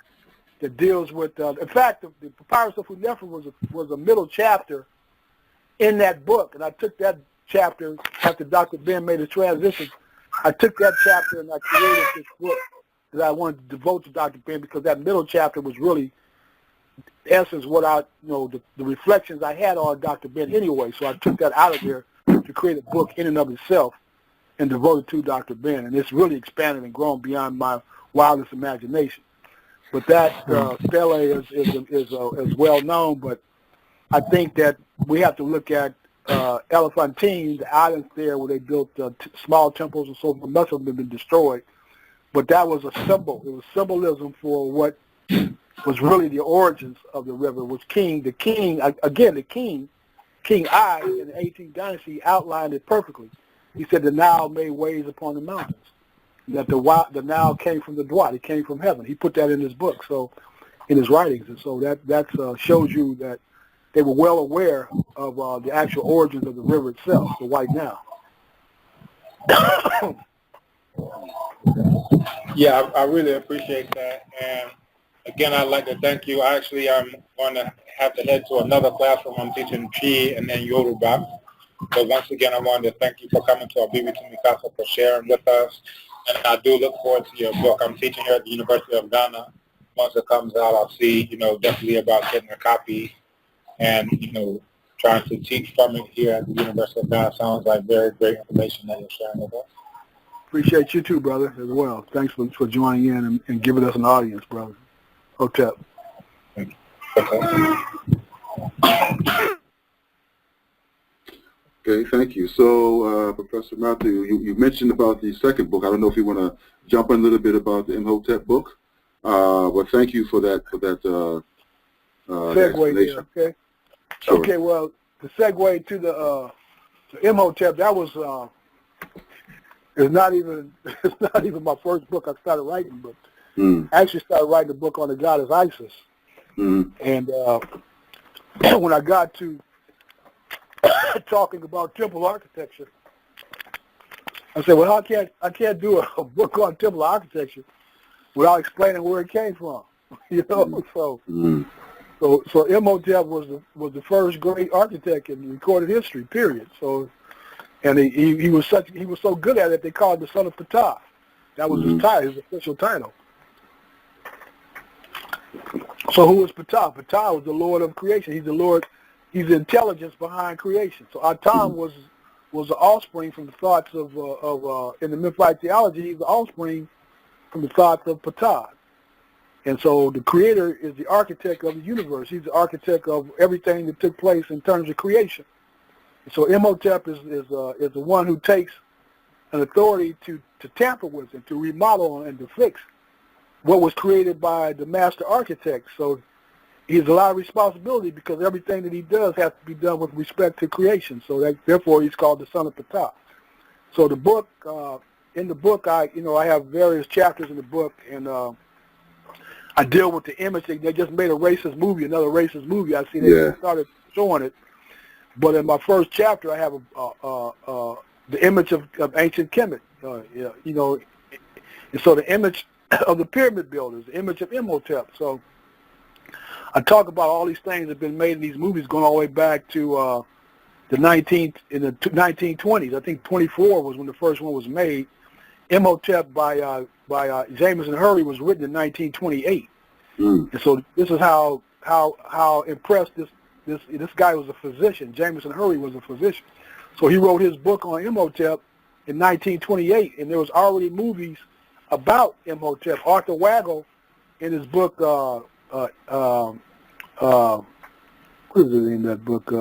that deals with, in fact, the Papyrus of Hunefer was a middle chapter in that book, and I took that chapter after Dr. Ben made a transition. I took that chapter and I created this book that I wanted to devote to Dr. Ben, because that middle chapter was really, in essence, what the reflections I had on Dr. Ben anyway. So I took that out of there to create a book in and of itself and devote it to Dr. Ben, and it's really expanded and grown beyond my wildest imagination. But that stele is well known. But I think that we have to look at Elephantine, the islands there where they built small temples and so forth. Much of them have been destroyed. But that was a symbol. It was symbolism for what was really the origins of the river. Was King I, King I in the 18th Dynasty outlined it perfectly. He said the Nile made ways upon the mountains. That the Nile came from the Dwat. It came from heaven. He put that in his book, so in his writings. And so that shows you that they were well aware of the actual origins of the river itself, the White Nile. Yeah, I really appreciate that. And again, I'd like to thank you. Actually, I'm going to have to head to another classroom. I'm teaching Chi and then Yoruba. So once again, I wanted to thank you for coming to AbibitumiKasa, for sharing with us. And I do look forward to your book. I'm teaching here at the University of Ghana. Once it comes out, I'll see, definitely about getting a copy and, trying to teach from it here at the University of Ghana. Sounds like very great information that you're sharing with us. Appreciate you too, brother, as well. Thanks for joining in and giving us an audience, brother. Hotep. Okay, thank you. So, Professor Mathu, you mentioned about the second book. I don't know if you want to jump in a little bit about the Imhotep book, but thank you for that segue there, okay? Sure. Okay, well, the segue to the Imhotep, that was it's not even my first book I started writing, but I actually started writing a book on the goddess Isis. And when I got to talking about temple architecture, I said, well, I can't do a book on temple architecture without explaining where it came from, So Imhotep was the first great architect in recorded history, period. So, and he was so good at it, they called him the son of Ptah. That was his title, his official title. So who was Ptah? Ptah was the Lord of creation. He's the Lord. He's the intelligence behind creation. So Ater was the offspring from the thoughts of in the Memphite theology. He's the offspring from the thoughts of Ptah. And so the creator is the architect of the universe. He's the architect of everything that took place in terms of creation. And so Imhotep is the one who takes an authority to tamper with and to remodel and to fix what was created by the master architect. So he has a lot of responsibility because everything that he does has to be done with respect to creation. So therefore he's called the son of Ptah. So the book, in the book, I have various chapters in the book, and I deal with the image. They just made a racist movie, another racist movie. I see they started showing it. But in my first chapter, I have the image of ancient Chemist. And so the image of the pyramid builders, the image of Imhotep. So I talk about all these things that have been made in these movies going all the way back to the 1920s. I think 24 was when the first one was made. Imhotep by Jameson Hurley was written in 1928. And so this is how impressed this guy was a physician. Jameson Hurley was a physician. So he wrote his book on Imhotep in 1928, and there was already movies about Imhotep. Arthur Waggle, in his book, what is it in that book?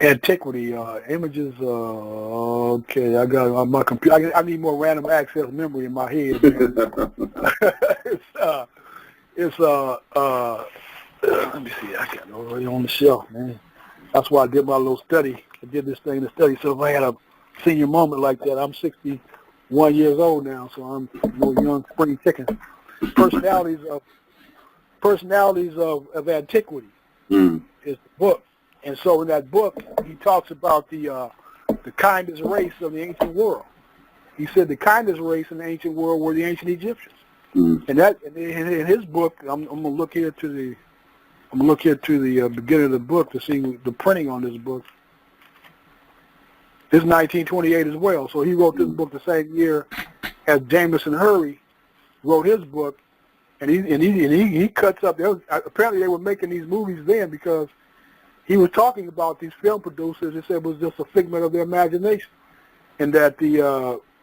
Antiquity, images. Okay, I got on my computer. I need more random access memory in my head. It's let me see. I got it already on the shelf, man. That's why I did my little study. I did this thing to study. So if I had a senior moment like that, I'm 61 years old now, so I'm a little young spring chicken. Personalities of antiquity is the book. And so in that book, he talks about the kindest race of the ancient world. He said the kindest race in the ancient world were the ancient Egyptians. And that in his book, I'm gonna look here to the beginning of the book to see the printing on this book. This is 1928 as well. So he wrote this book the same year as Jameson Hurry wrote his book, and he cuts up. Apparently they were making these movies then because he was talking about these film producers. He said it was just a figment of their imagination, and that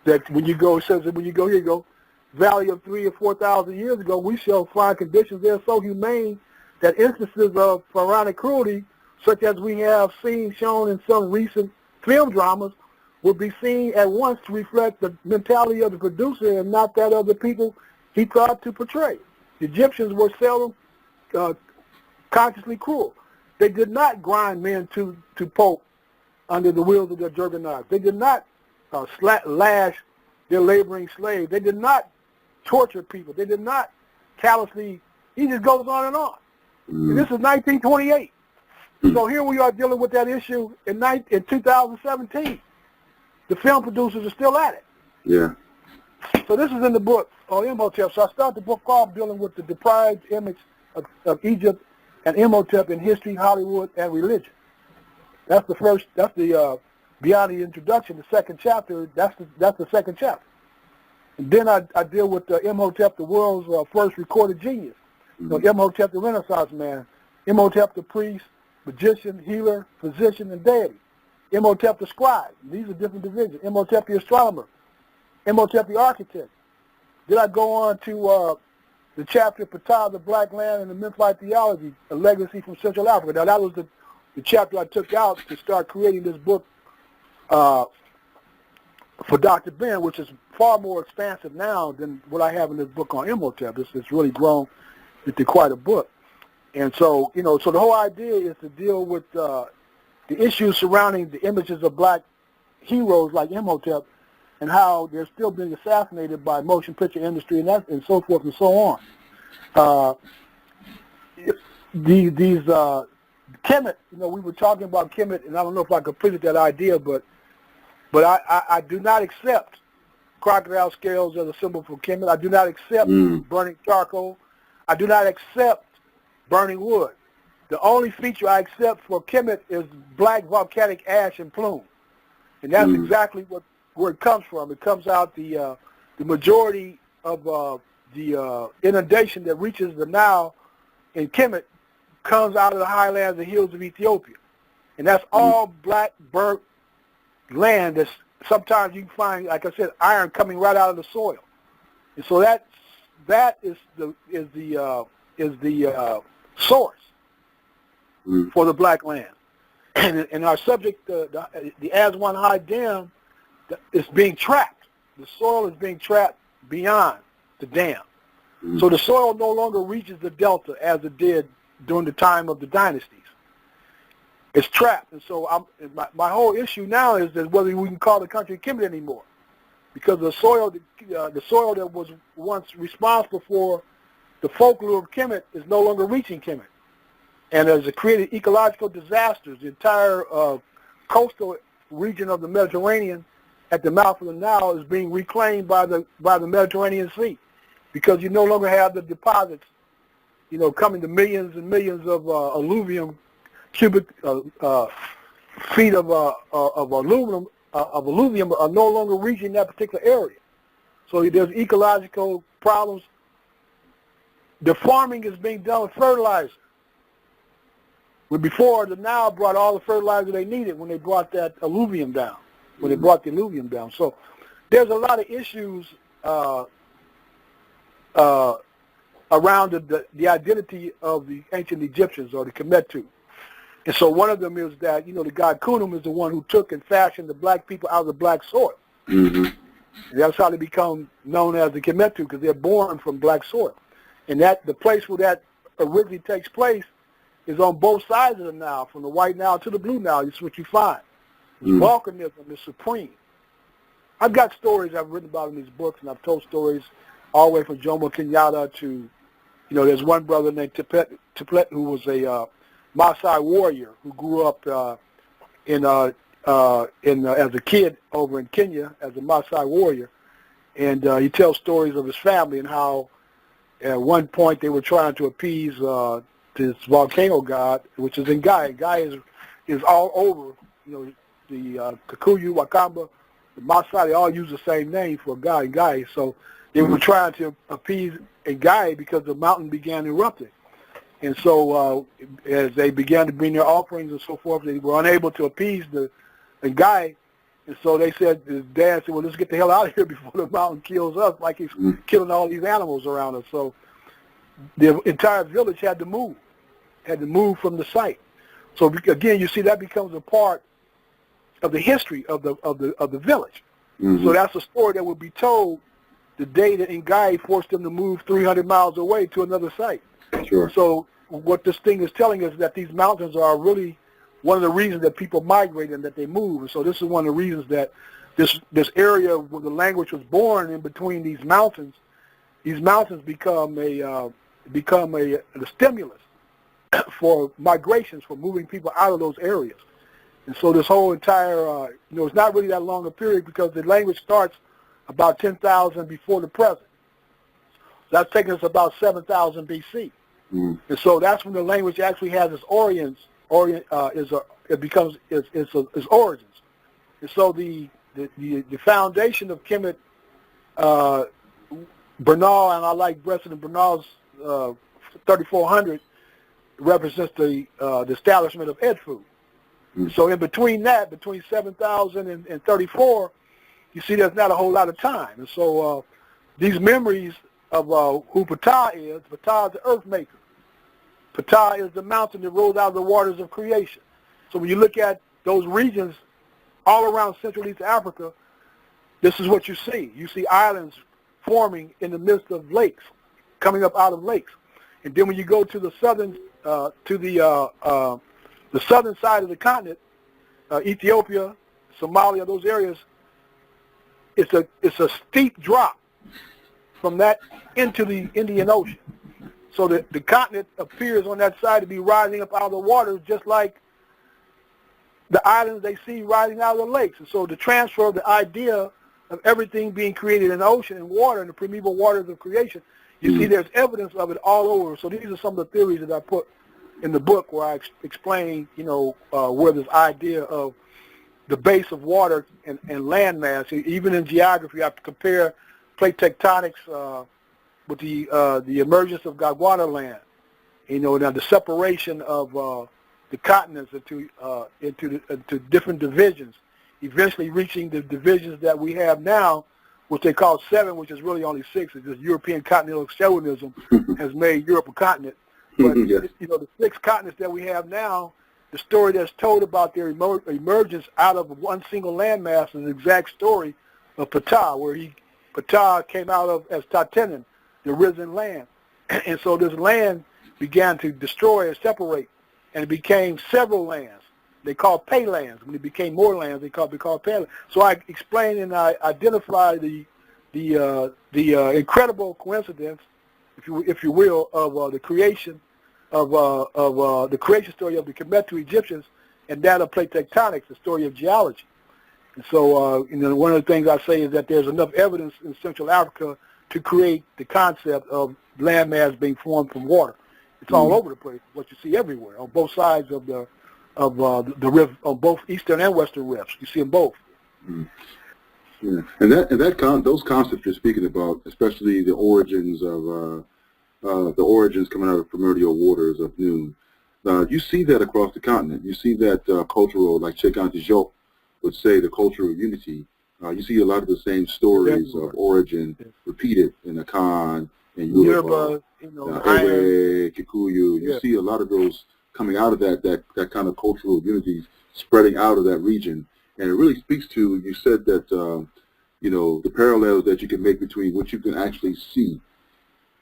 that when you go, it says that when you go here, you go, Valley of 3,000 or 4,000 years ago, we shall find conditions there so humane that instances of pharaonic cruelty, such as we have seen shown in some recent film dramas, would be seen at once to reflect the mentality of the producer and not that of the people he tried to portray. The Egyptians were seldom consciously cruel. They did not grind men to pulp under the wheels of their juggernauts. They did not lash their laboring slaves. They did not torture people. They did not callously. He just goes on and on. And this is 1928. So here we are dealing with that issue in 2017. The film producers are still at it. Yeah. So this is in the book on Imhotep. So I start the book off dealing with the deprived image of Egypt and Imhotep in history, Hollywood, and religion. That's the first. That's the beyond the introduction. The second chapter. That's the second chapter. And then I deal with Imhotep, the world's first recorded genius. So Imhotep, the Renaissance man. Imhotep, the priest, magician, healer, physician, and deity. Imhotep, the scribe. These are different divisions. Imhotep, the astronomer. Imhotep, the architect. Then I go on to the chapter Ptah, the Black Land, and the Memphite theology, a legacy from Central Africa. Now that was the chapter I took out to start creating this book for Dr. Ben, which is far more expansive now than what I have in this book on Imhotep. It's really grown into quite a book. And so, so the whole idea is to deal with the issues surrounding the images of black heroes like Imhotep and how they're still being assassinated by motion picture industry and so forth and so on. These Kemet, we were talking about Kemet, and I don't know if I completed that idea, but I do not accept crocodile scales as a symbol for Kemet. I do not accept burning charcoal. I do not accept burning wood. The only feature I accept for Kemet is black volcanic ash and plume, and that's exactly where it comes from. It comes out the majority of the inundation that reaches the Nile in Kemet comes out of the highlands and hills of Ethiopia, and that's all black burnt land. That's sometimes you can find, like I said, iron coming right out of the soil, and so that is the source for the black land. And our subject, the Aswan High Dam, is being trapped. The soil is being trapped beyond the dam. So the soil no longer reaches the delta as it did during the time of the dynasties. It's trapped. And so my whole issue now is that whether we can call the country Kemet anymore, because the soil that was once responsible for the folklore of Kemet is no longer reaching Kemet. And as it created ecological disasters, the entire coastal region of the Mediterranean at the mouth of the Nile is being reclaimed by the Mediterranean Sea, because you no longer have the deposits, coming to millions and millions of alluvium, cubic feet of alluvium are no longer reaching that particular area. So there's ecological problems. The farming is being done with fertilizer. When before, the Nile brought all the fertilizer they needed when they brought that alluvium down, when they brought the alluvium down. So there's a lot of issues around the identity of the ancient Egyptians, or the Kemetu. And so one of them is that, the god Khnum is the one who took and fashioned the black people out of the black soil. And that's how they become known as the Kemetu, because they're born from black soil. And that the place where that originally takes place is on both sides of the Nile, from the White Nile to the Blue Nile. That's what you find. Volcanism is supreme. I've got stories I've written about in these books, and I've told stories all the way from Jomo Kenyatta to, there's one brother named Teplet who was a Maasai warrior who grew up as a kid over in Kenya as a Maasai warrior, and he tells stories of his family and how at one point they were trying to appease this volcano god, which is in Gai. Gai is all over, the Kikuyu, Wakamba, the Maasai, they all use the same name for Gai and Gai. So they were trying to appease Gai because the mountain began erupting. And so as they began to bring their offerings and so forth, they were unable to appease the Gai. And so they said, the dad said, well, let's get the hell out of here before the mountain kills us, like he's killing all these animals around us. So the entire village had to move from the site. So again, you see that becomes a part of the history of the village. Mm-hmm. So that's a story that would be told the day that Ngai forced them to move 300 miles away to another site. Sure. So what this thing is telling us is that these mountains are really one of the reasons that people migrate and that they move. And so this is one of the reasons that this area where the language was born in between these mountains become a stimulus for migrations, for moving people out of those areas. And so this whole entire, it's not really that long a period because the language starts about 10,000 before the present. That's taking us about 7,000 BC. Mm. And so that's when the language actually has its origins. Its origins. And so the foundation of Kemet, Bernal, and I like President Bernal's 3400 represents the establishment of Edfu. Mm. So in between 7,000 and 34, you see there's not a whole lot of time. And so these memories of who Ptah is the earth maker. Ptah is the mountain that rolls out of the waters of creation. So when you look at those regions all around Central East Africa, this is what you see. You see islands forming in the midst of lakes, coming up out of lakes. And then when you go to the southern the southern side of the continent, Ethiopia, Somalia, those areas, it's a steep drop from that into the Indian Ocean. So the continent appears on that side to be rising up out of the waters, just like the islands they see rising out of the lakes. And so the transfer of the idea of everything being created in the ocean and water, and the primeval waters of creation, you see there's evidence of it all over. So these are some of the theories that I put in the book where I explain, where this idea of the base of water and landmass, even in geography, I compare plate tectonics with the emergence of Gondwana land, now the separation of the continents into different divisions, eventually reaching the divisions that we have now, which they call 7, which is really only 6. It's just European continental chauvinism has made Europe a continent. But yes. The 6 continents that we have now, the story that's told about their emergence out of one single landmass is the exact story of Ptah, where Ptah came out of as Tatenin, the risen land. And so this land began to destroy and separate, and it became several lands. They called pay lands. When it became more lands, they called pay lands. So I explain and I identify the incredible coincidence, if you will, of the creation of the creation story of the Kemetu Egyptians and that of plate tectonics, the story of geology. And so, one of the things I say is that there's enough evidence in Central Africa to create the concept of landmass being formed from water. It's all over the place. What you see everywhere on both sides of the rift, on both eastern and western rifts. You see them both. Mm. Yeah, and those concepts you're speaking about, especially the origins coming out of primordial waters of noon, you see that across the continent. You see that cultural, like Cheikh Diop would say, the cultural unity. You see a lot of the same stories of origin repeated in Akan, in Yoruba, Ewe, Kikuyu. You see a lot of those coming out of that kind of cultural unity spreading out of that region. And it really speaks to, you said that, the parallels that you can make between what you can actually see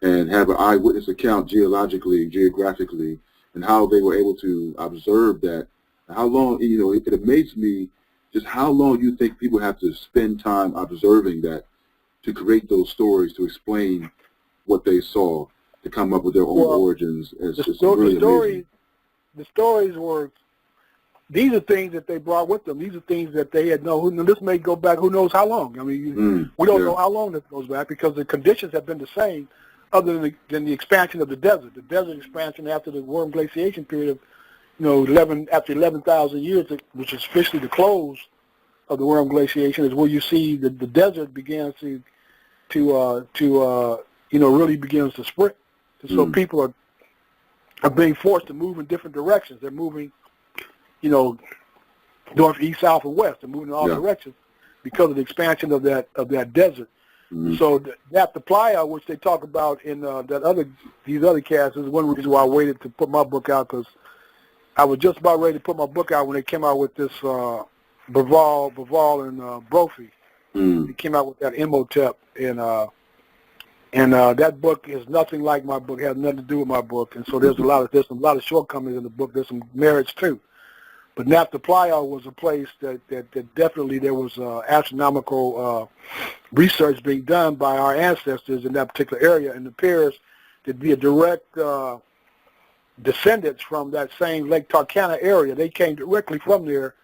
and have an eyewitness account geologically, geographically, and how they were able to observe that. How long, it amazed me just how long you think people have to spend time observing that to create those stories, to explain what they saw, to come up with their own origins. Really amazing. The stories were, these are things that they brought with them. These are things that they had known. This may go back who knows how long. I mean, we don't know how long this goes back because the conditions have been the same other than the expansion of the desert. The desert expansion after the warm glaciation period of, after 11,000 years, which is officially the close of the warm glaciation, is where you see the desert begins to really begins to spread. And so people are being forced to move in different directions. They're moving, north, east, south, and west. They're moving in all directions because of the expansion of that desert. So that the playa, which they talk about in these other casts, is one reason why I waited to put my book out, because I was just about ready to put my book out when they came out with this Baval and Brophy. They came out with that Imhotep, and that book is nothing like my book. It has nothing to do with my book, and so there's a lot of shortcomings in the book. There's some merits too. But Napa Playa was a place that definitely there was astronomical research being done by our ancestors in that particular area, and it appears to be a direct descendants from that same Lake Turkana area. They came directly from there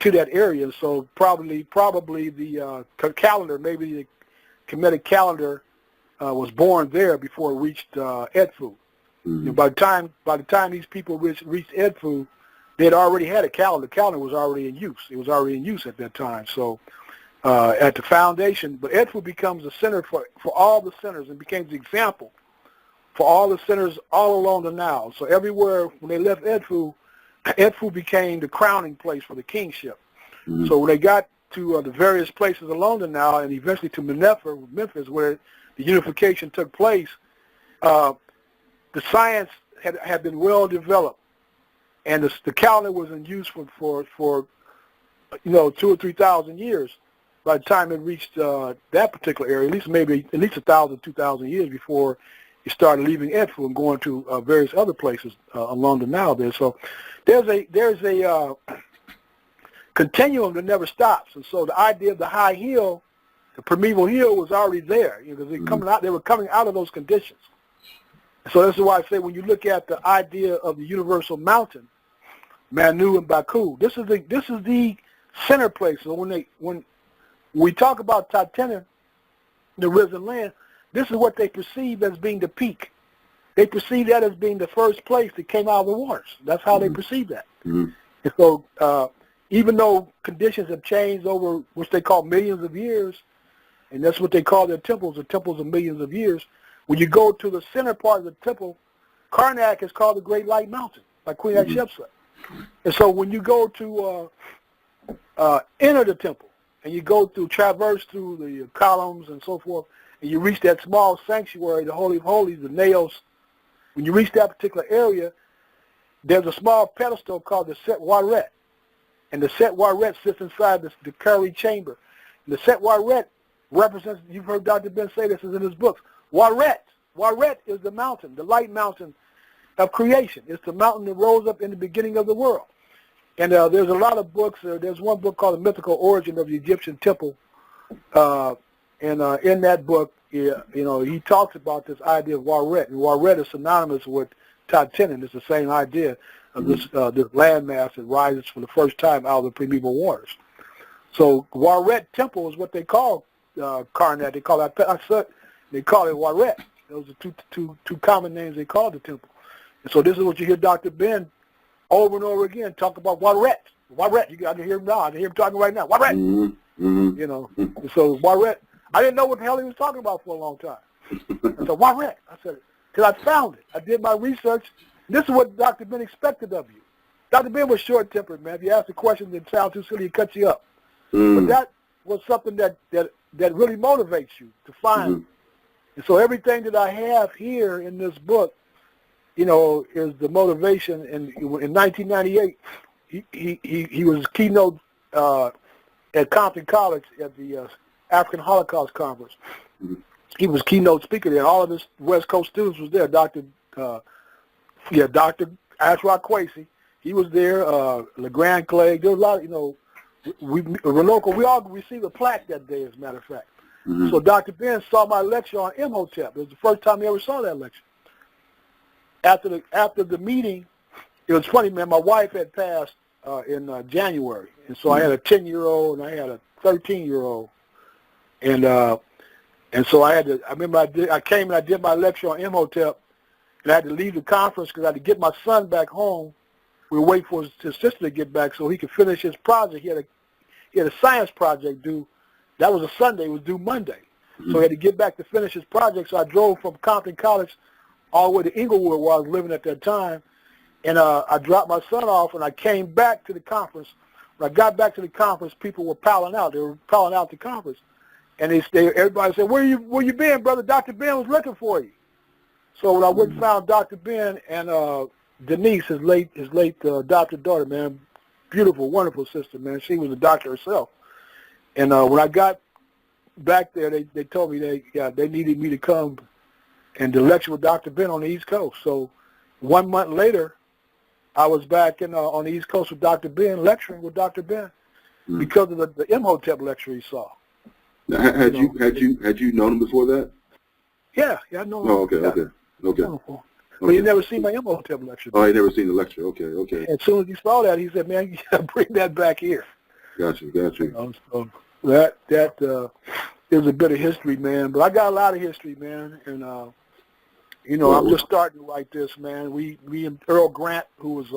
to that area, and so probably the calendar, maybe the Kemetic calendar, was born there before it reached Edfu. And by the time these people reached Edfu, they had already had a calendar. The calendar was already in use. It was already in use at that time. So at the foundation, but Edfu becomes a center for all the centers and became the example for all the centers all along the Nile. So everywhere, when they left Edfu, Edfu became the crowning place for the kingship. So when they got to the various places along the Nile and eventually to Memphis, where the unification took place, the science had been well developed. And the calendar was in use for 2,000 or 3,000 years. By the time it reached that particular area, at least 1,000, 2,000 years before it started leaving Edfu and going to various other places along the Nile there. So there's a continuum that never stops. And so the idea of the high hill, the primeval hill, was already there, because they were coming out of those conditions. So that's why I say when you look at the idea of the universal mountain, Manu and Baku, this is the center place. So when we talk about Tatena, the risen land, this is what they perceive as being the peak. They perceive that as being the first place that came out of the waters. That's how they perceive that. And so even though conditions have changed over, which they call millions of years, and that's what they call their temples, the temples of millions of years, when you go to the center part of the temple, Karnak is called the Great Light Mountain by Queen Hatshepsut. And so when you go to enter the temple, and you traverse through the columns and so forth, and you reach that small sanctuary, the Holy of Holies, the Naos, when you reach that particular area, there's a small pedestal called the Set Waret. And the Set Waret sits inside the Curry chamber. And the Set Waret represents, you've heard Dr. Ben say this is in his books, Waret is the mountain, the light mountain of creation. It's the mountain that rose up in the beginning of the world. And there's a lot of books. There's one book called The Mythical Origin of the Egyptian Temple. And in that book, he talks about this idea of Waret. And Waret is synonymous with Tatenen. It's the same idea of this landmass that rises for the first time out of the primeval waters. So Waret Temple is what they call Karnak. They call that. They call it Waret. Those are two common names they call the temple. And so this is what you hear Dr. Ben over and over again talk about Waret. Waret. I can hear him now. I can hear him talking right now. Waret. And so Waret. I didn't know what the hell he was talking about for a long time. I said, Waret. I said, because I found it. I did my research. This is what Dr. Ben expected of you. Dr. Ben was short-tempered, man. If you ask a question that sounds too silly, he cuts you up. But that was something that really motivates you to find. And so everything that I have here in this book, is the motivation. And in 1998, he was keynote at Compton College at the African Holocaust Conference. He was keynote speaker there. All of his West Coast students was there. Dr. Ashrock Kwesi, he was there. LeGrand Clegg. There was a lot of, we all received a plaque that day, as a matter of fact. So Dr. Ben saw my lecture on Imhotep. It was the first time he ever saw that lecture. After the meeting, it was funny, man. My wife had passed in January, and so I had a 10-year-old and I had a 13-year-old, and And so I remember I came and I did my lecture on Imhotep, and I had to leave the conference because I had to get my son back home. We were waiting for his sister to get back so he could finish his project. He had a science project due. That was a Sunday. It was due Monday. So he had to get back to finish his project. So I drove from Compton College all the way to Inglewood where I was living at that time. And I dropped my son off, and I came back to the conference. When I got back to the conference, people were piling out. They were piling out the conference. And everybody said, where you been, brother? Dr. Ben was looking for you. So when I went and found Dr. Ben and Denise, his late adopted daughter, man, beautiful, wonderful sister, man. She was a doctor herself. And when I got back there, they told me they needed me to come and to lecture with Dr. Ben on the East Coast. So 1 month later, I was back on the East Coast with Dr. Ben, lecturing with Dr. Ben because of the Imhotep lecture he saw. Now, had you known him before that? Yeah, I know him. Oh, okay, yeah. okay. But he never seen my Imhotep lecture. Oh, he never seen the lecture. Okay. As soon as he saw that, he said, "Man, you gotta bring that back here." Got you. So that is a bit of history, man. But I got a lot of history, man, and I'm just starting to write this, man. Me and Earl Grant, who was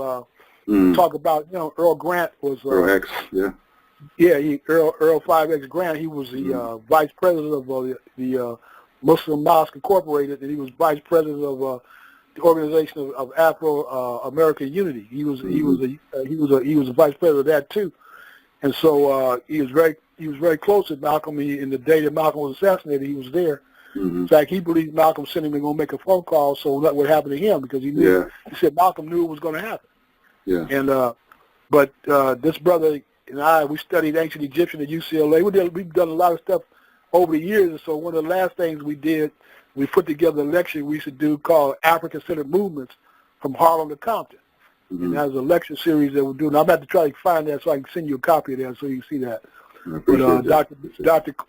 talk about, Earl Grant was Earl X, yeah. Yeah, Earl 5X Grant. He was the vice president of the Muslim Mosque Incorporated, and he was vice president of the Organization of Afro-American Unity. He was a vice president of that too, and so he was very close with Malcolm. In the day that Malcolm was assassinated, he was there. In fact, he believed Malcolm sent him to go make a phone call so that would happen to him because he knew. Yeah. He said Malcolm knew it was going to happen. Yeah. And but this brother and I, we studied ancient Egyptian at UCLA. We've done a lot of stuff over the years, and so one of the last things we did, we put together a lecture we should do called African-centered movements from Harlem to Compton. And that was a lecture series that we're doing. I'm about to try to find that so I can send you a copy of that so you can see that.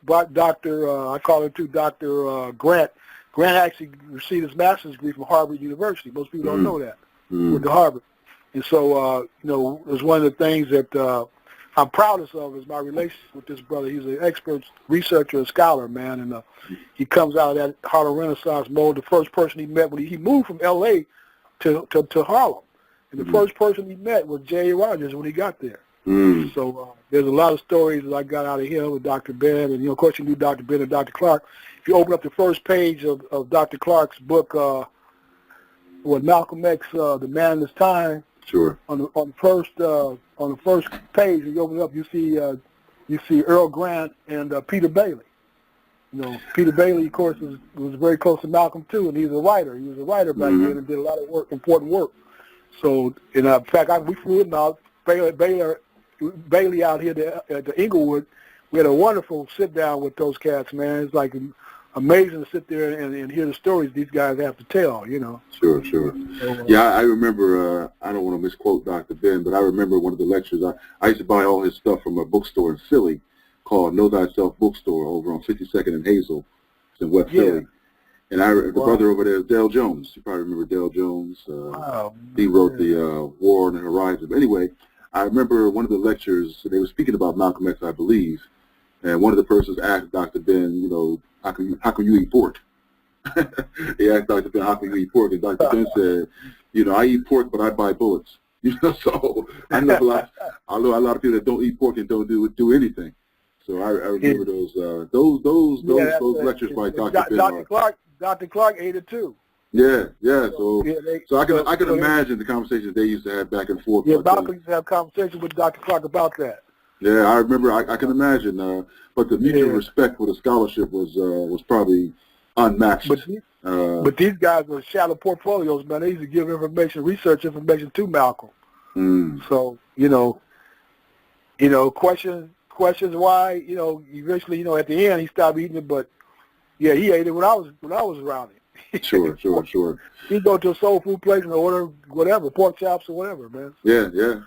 But Dr. I call him too, Dr. Grant. Grant actually received his master's degree from Harvard University. Most people don't know that. Went to Harvard. And so, it was one of the things that I'm proudest of is my relationship with this brother. He's an expert researcher and scholar, man, and he comes out of that Harlem Renaissance mode. The first person he met when he moved from L.A. to Harlem, and the first person he met was J.A. Rogers when he got there. So there's a lot of stories that I got out of him with Dr. Ben, and of course you knew Dr. Ben and Dr. Clark. If you open up the first page of Dr. Clark's book, with Malcolm X, The Man in His Time. Sure. On the first page, you open it up, you see Earl Grant and Peter Bailey. Peter Bailey, of course, was very close to Malcolm too, and he's a writer. He was a writer back then and did a lot of work, important work. So, in fact, we flew him out, Bailey out here at the Inglewood. We had a wonderful sit down with those cats, man. It's like amazing to sit there and hear the stories these guys have to tell, Sure. So, yeah, I remember, I don't want to misquote Dr. Ben, but I remember one of the lectures. I used to buy all his stuff from a bookstore in Philly called Know Thyself Bookstore over on 52nd and Hazel. It's in West Philly. And the brother over there is Dale Jones. You probably remember Dale Jones. He wrote the War on the Horizon. But anyway, I remember one of the lectures, they were speaking about Malcolm X, I believe, and one of the persons asked Dr. Ben, how can you eat pork? He asked Dr. Ben, how can you eat pork? And Dr. Ben said, I eat pork, but I buy bullets. So I know a lot of people that don't eat pork and don't do anything. So I remember those lectures by Dr. Ben. Dr. Clark ate it too. Yeah. So I can imagine the conversations they used to have back and forth. Yeah, Malcolm used to have conversations with Dr. Clark about that. Yeah, I remember. I can imagine. But the mutual respect for the scholarship was probably unmatched. But these guys were shallow portfolios, man. They used to give research information to Malcolm. So questions why, eventually, at the end he stopped eating it, but yeah, he ate it when I was around him. Sure. He'd go to a soul food place and order whatever, pork chops or whatever, man. Yeah.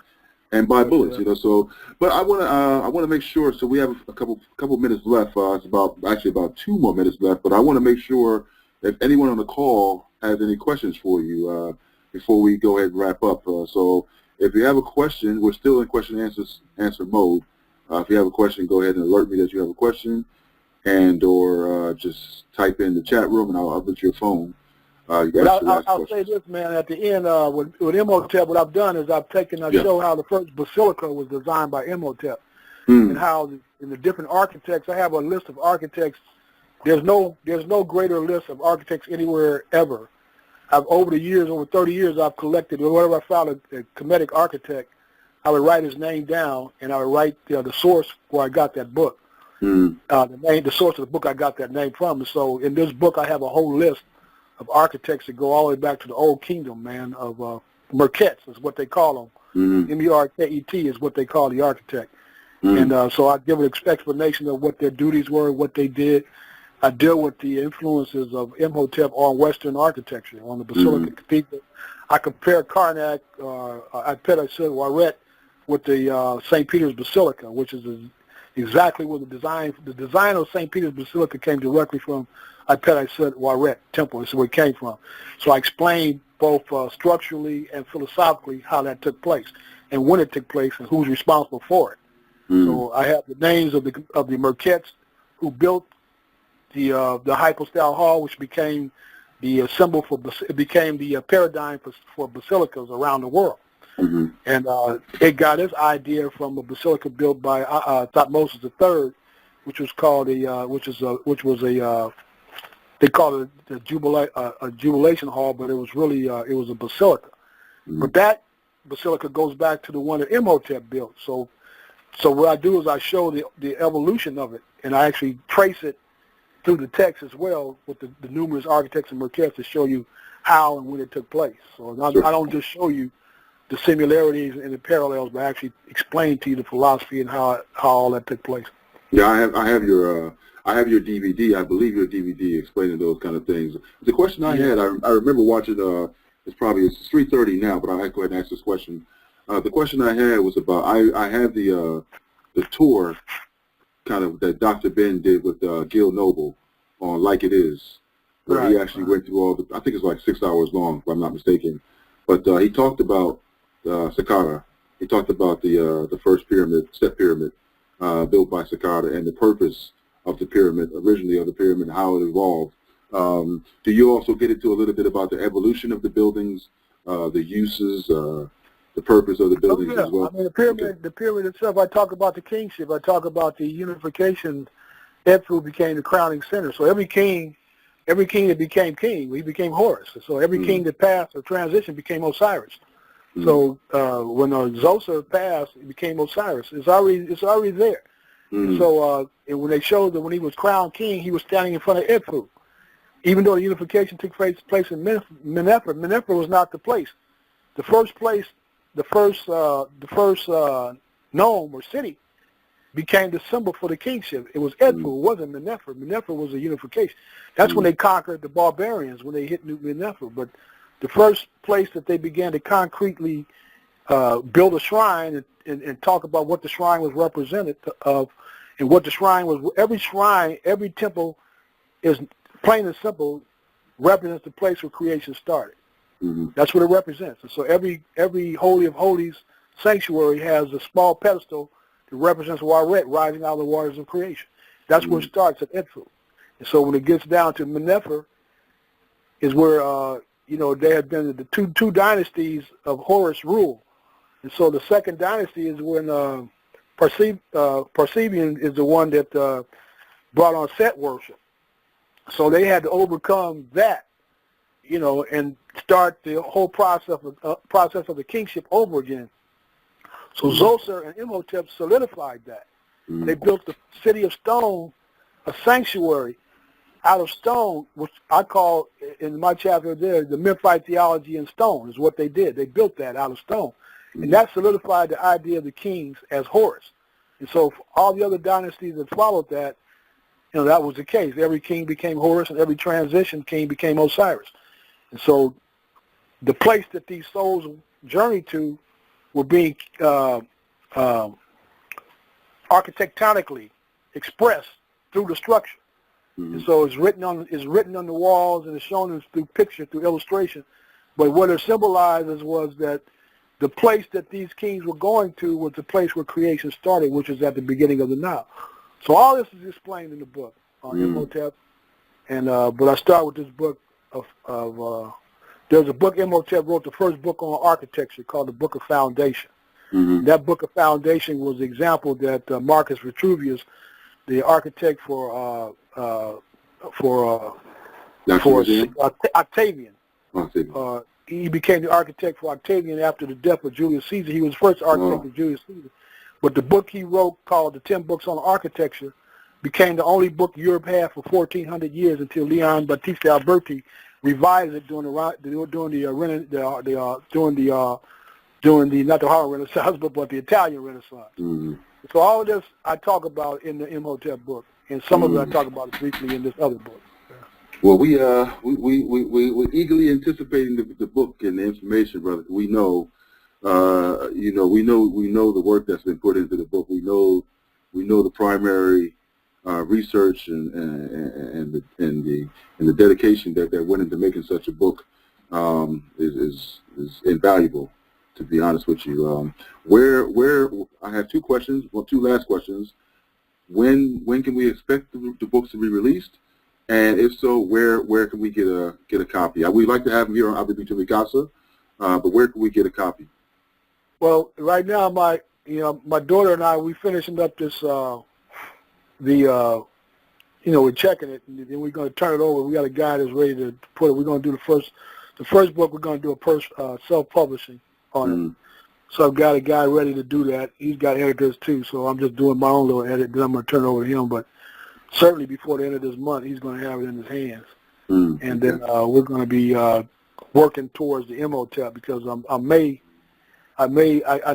And buy bullets, So, but I want to make sure. So we have a couple minutes left. It's about 2 more minutes left. But I want to make sure if anyone on the call has any questions for you before we go ahead and wrap up. So if you have a question, we're still in question answer mode. If you have a question, go ahead and alert me that you have a question. and or just type in the chat room, and I'll put your phone. I'll say this, man. At the end, with Imhotep, what I've done is I've taken show how the first basilica was designed by Imhotep, and how in the different architects. I have a list of architects. There's no greater list of architects anywhere ever. Over the years, over 30 years, I've collected whenever I found a Kemetic architect, I would write his name down, and I would write the source where I got that book, the source of the book I got that name from. And so in this book, I have a whole list of architects that go all the way back to the Old Kingdom, man, of Merkets is what they call them. M-E-R-K-E-T is what they call the architect. And so I give an explanation of what their duties were, what they did. I deal with the influences of Imhotep on Western architecture, on the Basilica Cathedral. I compare Karnak, Ater, with the St. Peter's Basilica, which is exactly where the design of St. Peter's Basilica came directly from Ater Temple. This is where it came from. So I explain both structurally and philosophically how that took place and when it took place and who's responsible for it. So I have the names of the Merkets who built the hypostyle hall, which became the symbol for it became the paradigm for basilicas around the world. And it got its idea from a basilica built by Thutmose III, which was called they called it a jubilation hall, but it was really it was a basilica. But that basilica goes back to the one that Imhotep built. So what I do is I show the evolution of it, and I actually trace it through the text as well with the numerous architects and Merkets to show you how and when it took place. So I don't just show you the similarities and the parallels, but actually explain to you the philosophy and how all that took place. Yeah, I have your DVD. I believe your DVD explaining those kind of things. The question I had, I remember watching. It's 3:30 now, but I'll go ahead and ask this question. The question I had was about I had the tour kind of that Dr. Ben did with Gil Noble on Like It Is, where he actually went through all the, I think it's like 6 hours long, if I'm not mistaken. But he talked about Saqqara. He talked about the first pyramid, step pyramid, built by Saqqara, and the purpose of the pyramid, originally of the pyramid, and how it evolved. Do you also get into a little bit about the evolution of the buildings, the uses, the purpose of the buildings as well? I mean, the pyramid itself, I talk about the kingship. I talk about the unification. Edfu became the crowning center. So every king that became king, he became Horus. So every king that passed or transitioned became Osiris. So when Zoser passed, it became Osiris. It's already there. And so and when they showed that when he was crowned king, he was standing in front of Edfu. Even though the unification took place in Hunefer was not the place. The first nome or city became the symbol for the kingship. It was Edfu. It wasn't Hunefer. Hunefer was a unification. That's when they conquered the barbarians, when they hit Hunefer. But the first place that they began to concretely build a shrine and talk about what the shrine was represented of, and what the shrine was. Every temple is plain and simple, represents the place where creation started. That's what it represents. And so every Holy of Holies sanctuary has a small pedestal that represents Waret rising out of the waters of creation. That's where it starts at Edfu. And so when it gets down to Hunefer is where, there had been the two dynasties of Horus rule. And so the second dynasty is when Parsebian is the one that brought on Set worship. So they had to overcome that, and start the whole process of the kingship over again. So Zoser and Imhotep solidified that. They built the city of stone, a sanctuary out of stone, which I call in my chapter there the Memphite theology in stone is what they did. They built that out of stone. And that solidified the idea of the kings as Horus. And so for all the other dynasties that followed that, that was the case. Every king became Horus, and every transition king became Osiris. And so the place that these souls journeyed to were being architectonically expressed through the structure. And so it's written on the walls, and it's shown through picture, through illustration. But what it symbolizes was that the place that these kings were going to was the place where creation started, which is at the beginning of the Nile. So all this is explained in the book. on Imhotep. And but I start with this book there's a book Imhotep wrote, the first book on architecture called the Book of Foundation. That Book of Foundation was the example that Marcus Vitruvius, the architect for Octavian. He became the architect for Octavian after the death of Julius Caesar. He was the first architect of Julius Caesar. But the book he wrote, called The 10 Books on Architecture, became the only book Europe had for 1,400 years until Leon Battista Alberti revised it during the not the Harlem Renaissance, but the Italian Renaissance. So all of this I talk about in the Imhotep book, and some of it I talk about briefly in this other book. Well, we're eagerly anticipating the book and the information, brother. We know, we know the work that's been put into the book. We know the primary research and the dedication that went into making such a book is invaluable. To be honest with you, where I have two last questions. When can we expect the books to be released? And if so, where can we get a copy? We'd like to have them here on AbitbitumiKasa, but where can we get a copy? Well, right now, my daughter and I, we finishing up this, we're checking it, and then we're going to turn it over. We got a guy that's ready to put it. We're going to do the first book. We're going to do a self-publishing on it. So I've got a guy ready to do that. He's got editors too, so I'm just doing my own little edit. Then I'm going to turn it over to him, but certainly before the end of this month, he's going to have it in his hands. And then we're going to be working towards the Imhotep, because I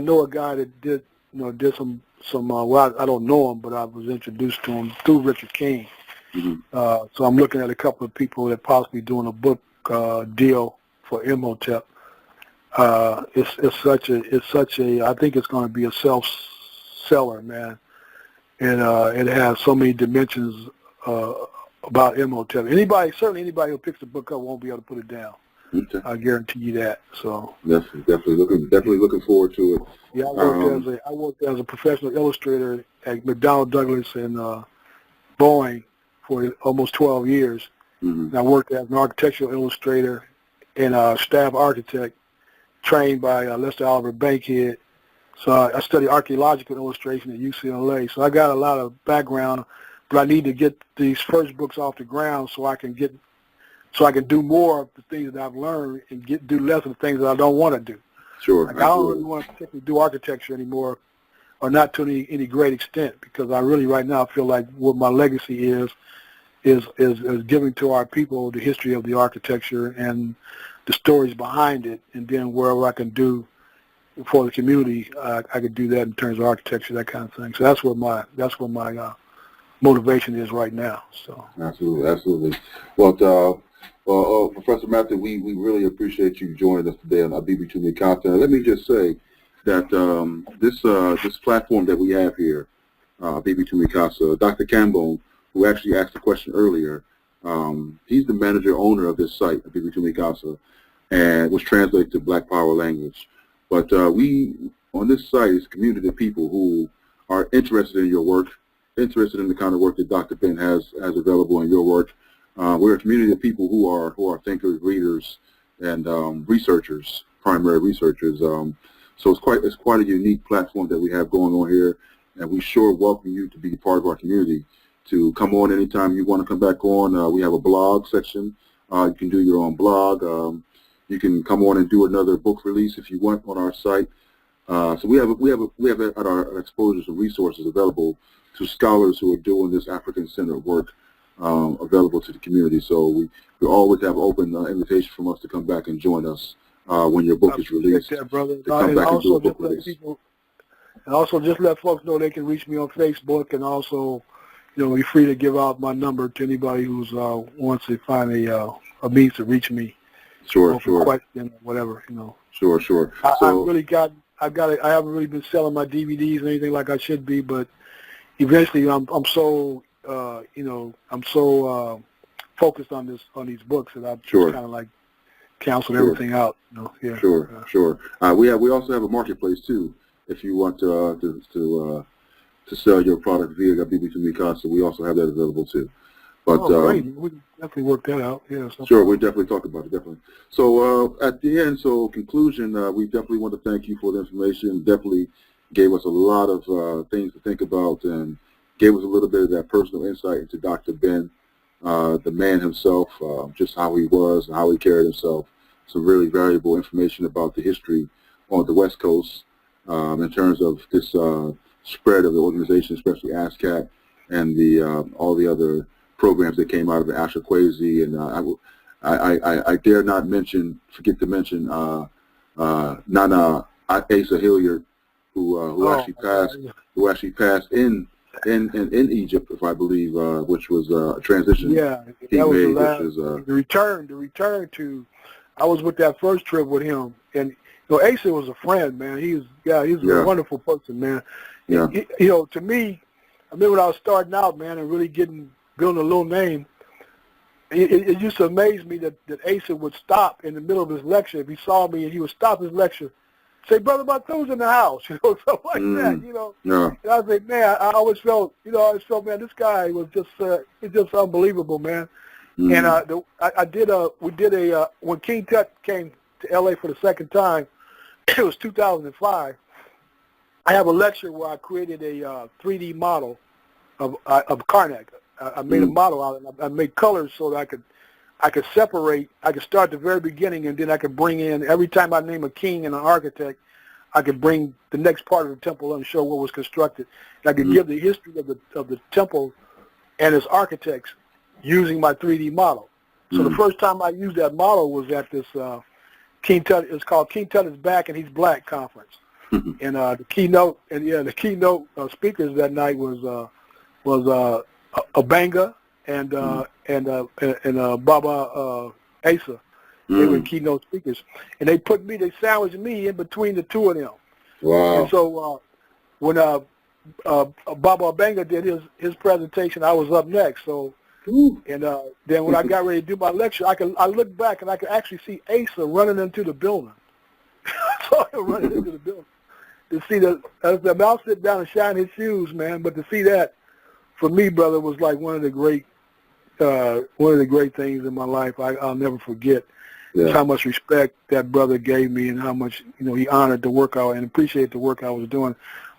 know a guy that did some well, I don't know him, but I was introduced to him through Richard King. So I'm looking at a couple of people that possibly doing a book deal for Imhotep. It's such a I think it's going to be a self-seller, man. And it has so many dimensions about Imhotep. Certainly anybody who picks the book up won't be able to put it down. Okay. I guarantee you that. So definitely looking forward to it. Yeah, I worked as a professional illustrator at McDonnell Douglas and Boeing for almost 12 years. And I worked as an architectural illustrator and a staff architect trained by Lester Oliver Bankhead. So I studied archaeological illustration at UCLA. So I got a lot of background, but I need to get these first books off the ground so I can do more of the things that I've learned and do less of the things that I don't want to do. Sure. Like I don't really want to particularly do architecture anymore, or not to any great extent, because I really right now feel like what my legacy is giving to our people the history of the architecture and the stories behind it, and then wherever I can do for the community, I could do that in terms of architecture, that kind of thing. So that's what my motivation is right now. So absolutely. Well, Professor Mathu, we really appreciate you joining us today on AbibitumiKasa. Let me just say that this platform that we have here, AbibitumiKasa, Dr. Campbell, who actually asked the question earlier, he's the owner of this site, AbibitumiKasa, and was translated to Black Power language. But we, on this site, is a community of people who are interested in your work, interested in the kind of work that Dr. Ben has available in your work. We're a community of people who are thinkers, readers, and researchers, primary researchers. So it's quite a unique platform that we have going on here, and we sure welcome you to be part of our community. To come on anytime you want to come back on. We have a blog section. You can do your own blog. You can come on and do another book release if you want on our site. So we have at our exposures and resources available to scholars who are doing this African-centered work. Available to the community, so we always have open invitation from us to come back and join us when your book is released. That, brother. To come back and do a book release. And also just let folks know they can reach me on Facebook, and also, be free to give out my number to anybody who's wants to find a means to reach me. Sure. Question, whatever, Sure. I haven't really been selling my DVDs or anything like I should be, but eventually I'm so focused on these books that I've just kind of like canceled everything out. Sure. We also have a marketplace too. If you want to sell your product via AbibitumiKasa, we also have that available too. But great. We can definitely work that out. Yeah. Sure, we'll definitely talk about it, definitely. So at the end, conclusion, we definitely want to thank you for the information. Definitely gave us a lot of things to think about and gave us a little bit of that personal insight into Dr. Ben, the man himself, just how he was and how he carried himself. Some really valuable information about the history on the West Coast in terms of this spread of the organization, especially ASCAP and the all the other programs that came out of the Ashakwezi, and I dare not forget to mention Nana Asa Hilliard, who actually passed in Egypt, if I believe, which was a transition he made, the return to. I was with that first trip with him, and Asa was a friend, man. He's a wonderful person, man. Yeah. To me, I remember when I was starting out, man, and really building a little name. It used to amaze me that Asa would stop in the middle of his lecture if he saw me, and he would stop his lecture, say, "Brother Mathu's in the house," something like that, Yeah. And I was like, man, I always felt, man, this guy was just unbelievable, man. And we did when King Tut came to L.A. for the second time, it was 2005. I have a lecture where I created a 3D model of Karnak. I made a model out of it. I made colors so that I could separate. I could start at the very beginning, and then I could bring in, every time I name a king and an architect, I could bring the next part of the temple and show what was constructed. And I could give the history of the temple and its architects using my 3D model. So the first time I used that model was at this King Tut. It's called King Tut is Back and He's Black conference. And the keynote speakers that night was Abanga and Baba Asa. They were keynote speakers, and they sandwiched me in between the two of them. Wow! And so when Baba Abanga did his presentation, I was up next. So, and then when I got ready to do my lecture, I looked back and I could actually see Asa running into the building. I saw him running into the building. To see I'll sit down and shine his shoes, man. But to see that, for me, brother, was like one of the great things in my life. I'll never forget how much respect that brother gave me, and how much he honored the work and appreciated the work I was doing.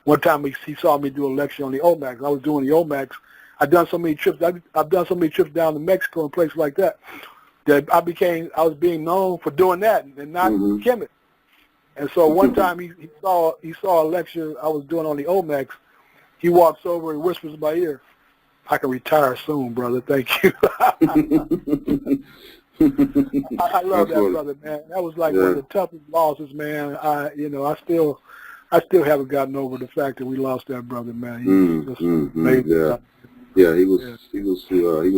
One time he saw me do a lecture on the Olmecs. I was doing the Olmecs. I've done so many trips. I've done so many trips down to Mexico and places like that I was being known for doing that and not Chemist. And so one time he saw a lecture I was doing on the Olmecs. He walks over and whispers in my ear, "I can retire soon, brother. Thank you." I love that brother, man. That was like one of the toughest losses, man. I still haven't gotten over the fact that we lost that brother, man. He was just amazing. Yeah, he was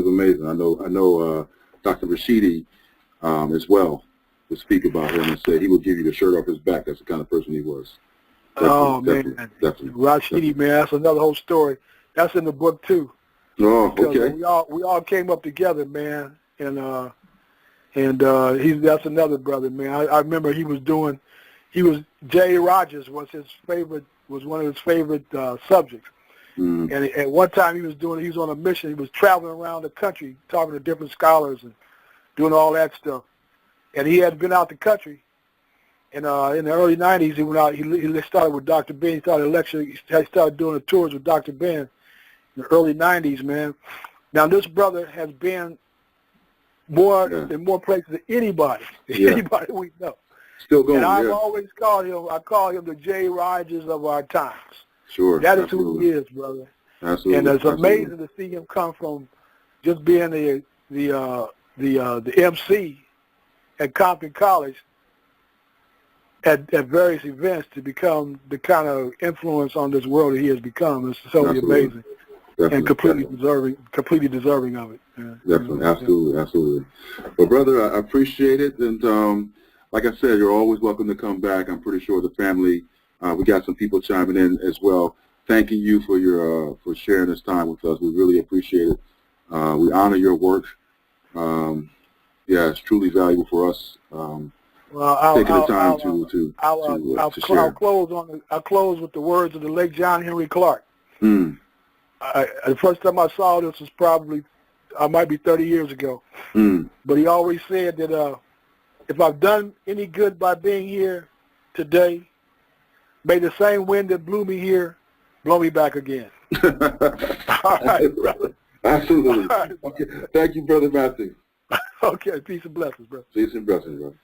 amazing. I know Dr. Rashidi as well would speak about him and say he would give you the shirt off his back. That's the kind of person he was. Definitely. Rashidi, man, that's another whole story. That's in the book too. Oh, because okay. We all came up together, man, and that's another brother, man. I remember J. Rogers was one of his favorite subjects. And at one time he was on a mission. He was traveling around the country talking to different scholars and doing all that stuff. And he had been out the country. And in the early 90s, he went out. He started with Dr. Ben. He started lecturing. He started doing the tours with Dr. Ben in the early 90s, man. Now, this brother has been in more places than anybody we know. Still going, and I've always called him the J. Rogers of our times. Sure. That is who he is, brother. Absolutely. And it's amazing to see him come from just being the MC at Compton College at various events to become the kind of influence on this world that he has become. It's totally amazing. And completely deserving of it. Definitely, absolutely. Well, brother, I appreciate it, and like I said, you're always welcome to come back. I'm pretty sure the family, we got some people chiming in as well. Thanking you for your for sharing this time with us. We really appreciate it. We honor your work. It's truly valuable for us. Taking the time to share. I'll close with the words of the late John Henry Clark. The first time I saw this was probably I might be 30 years ago. But he always said that if I've done any good by being here today, may the same wind that blew me here blow me back again. All right, brother. Absolutely. Okay. Thank you, Brother Matthew. Okay, peace and blessings, brother. Peace and blessings, brother.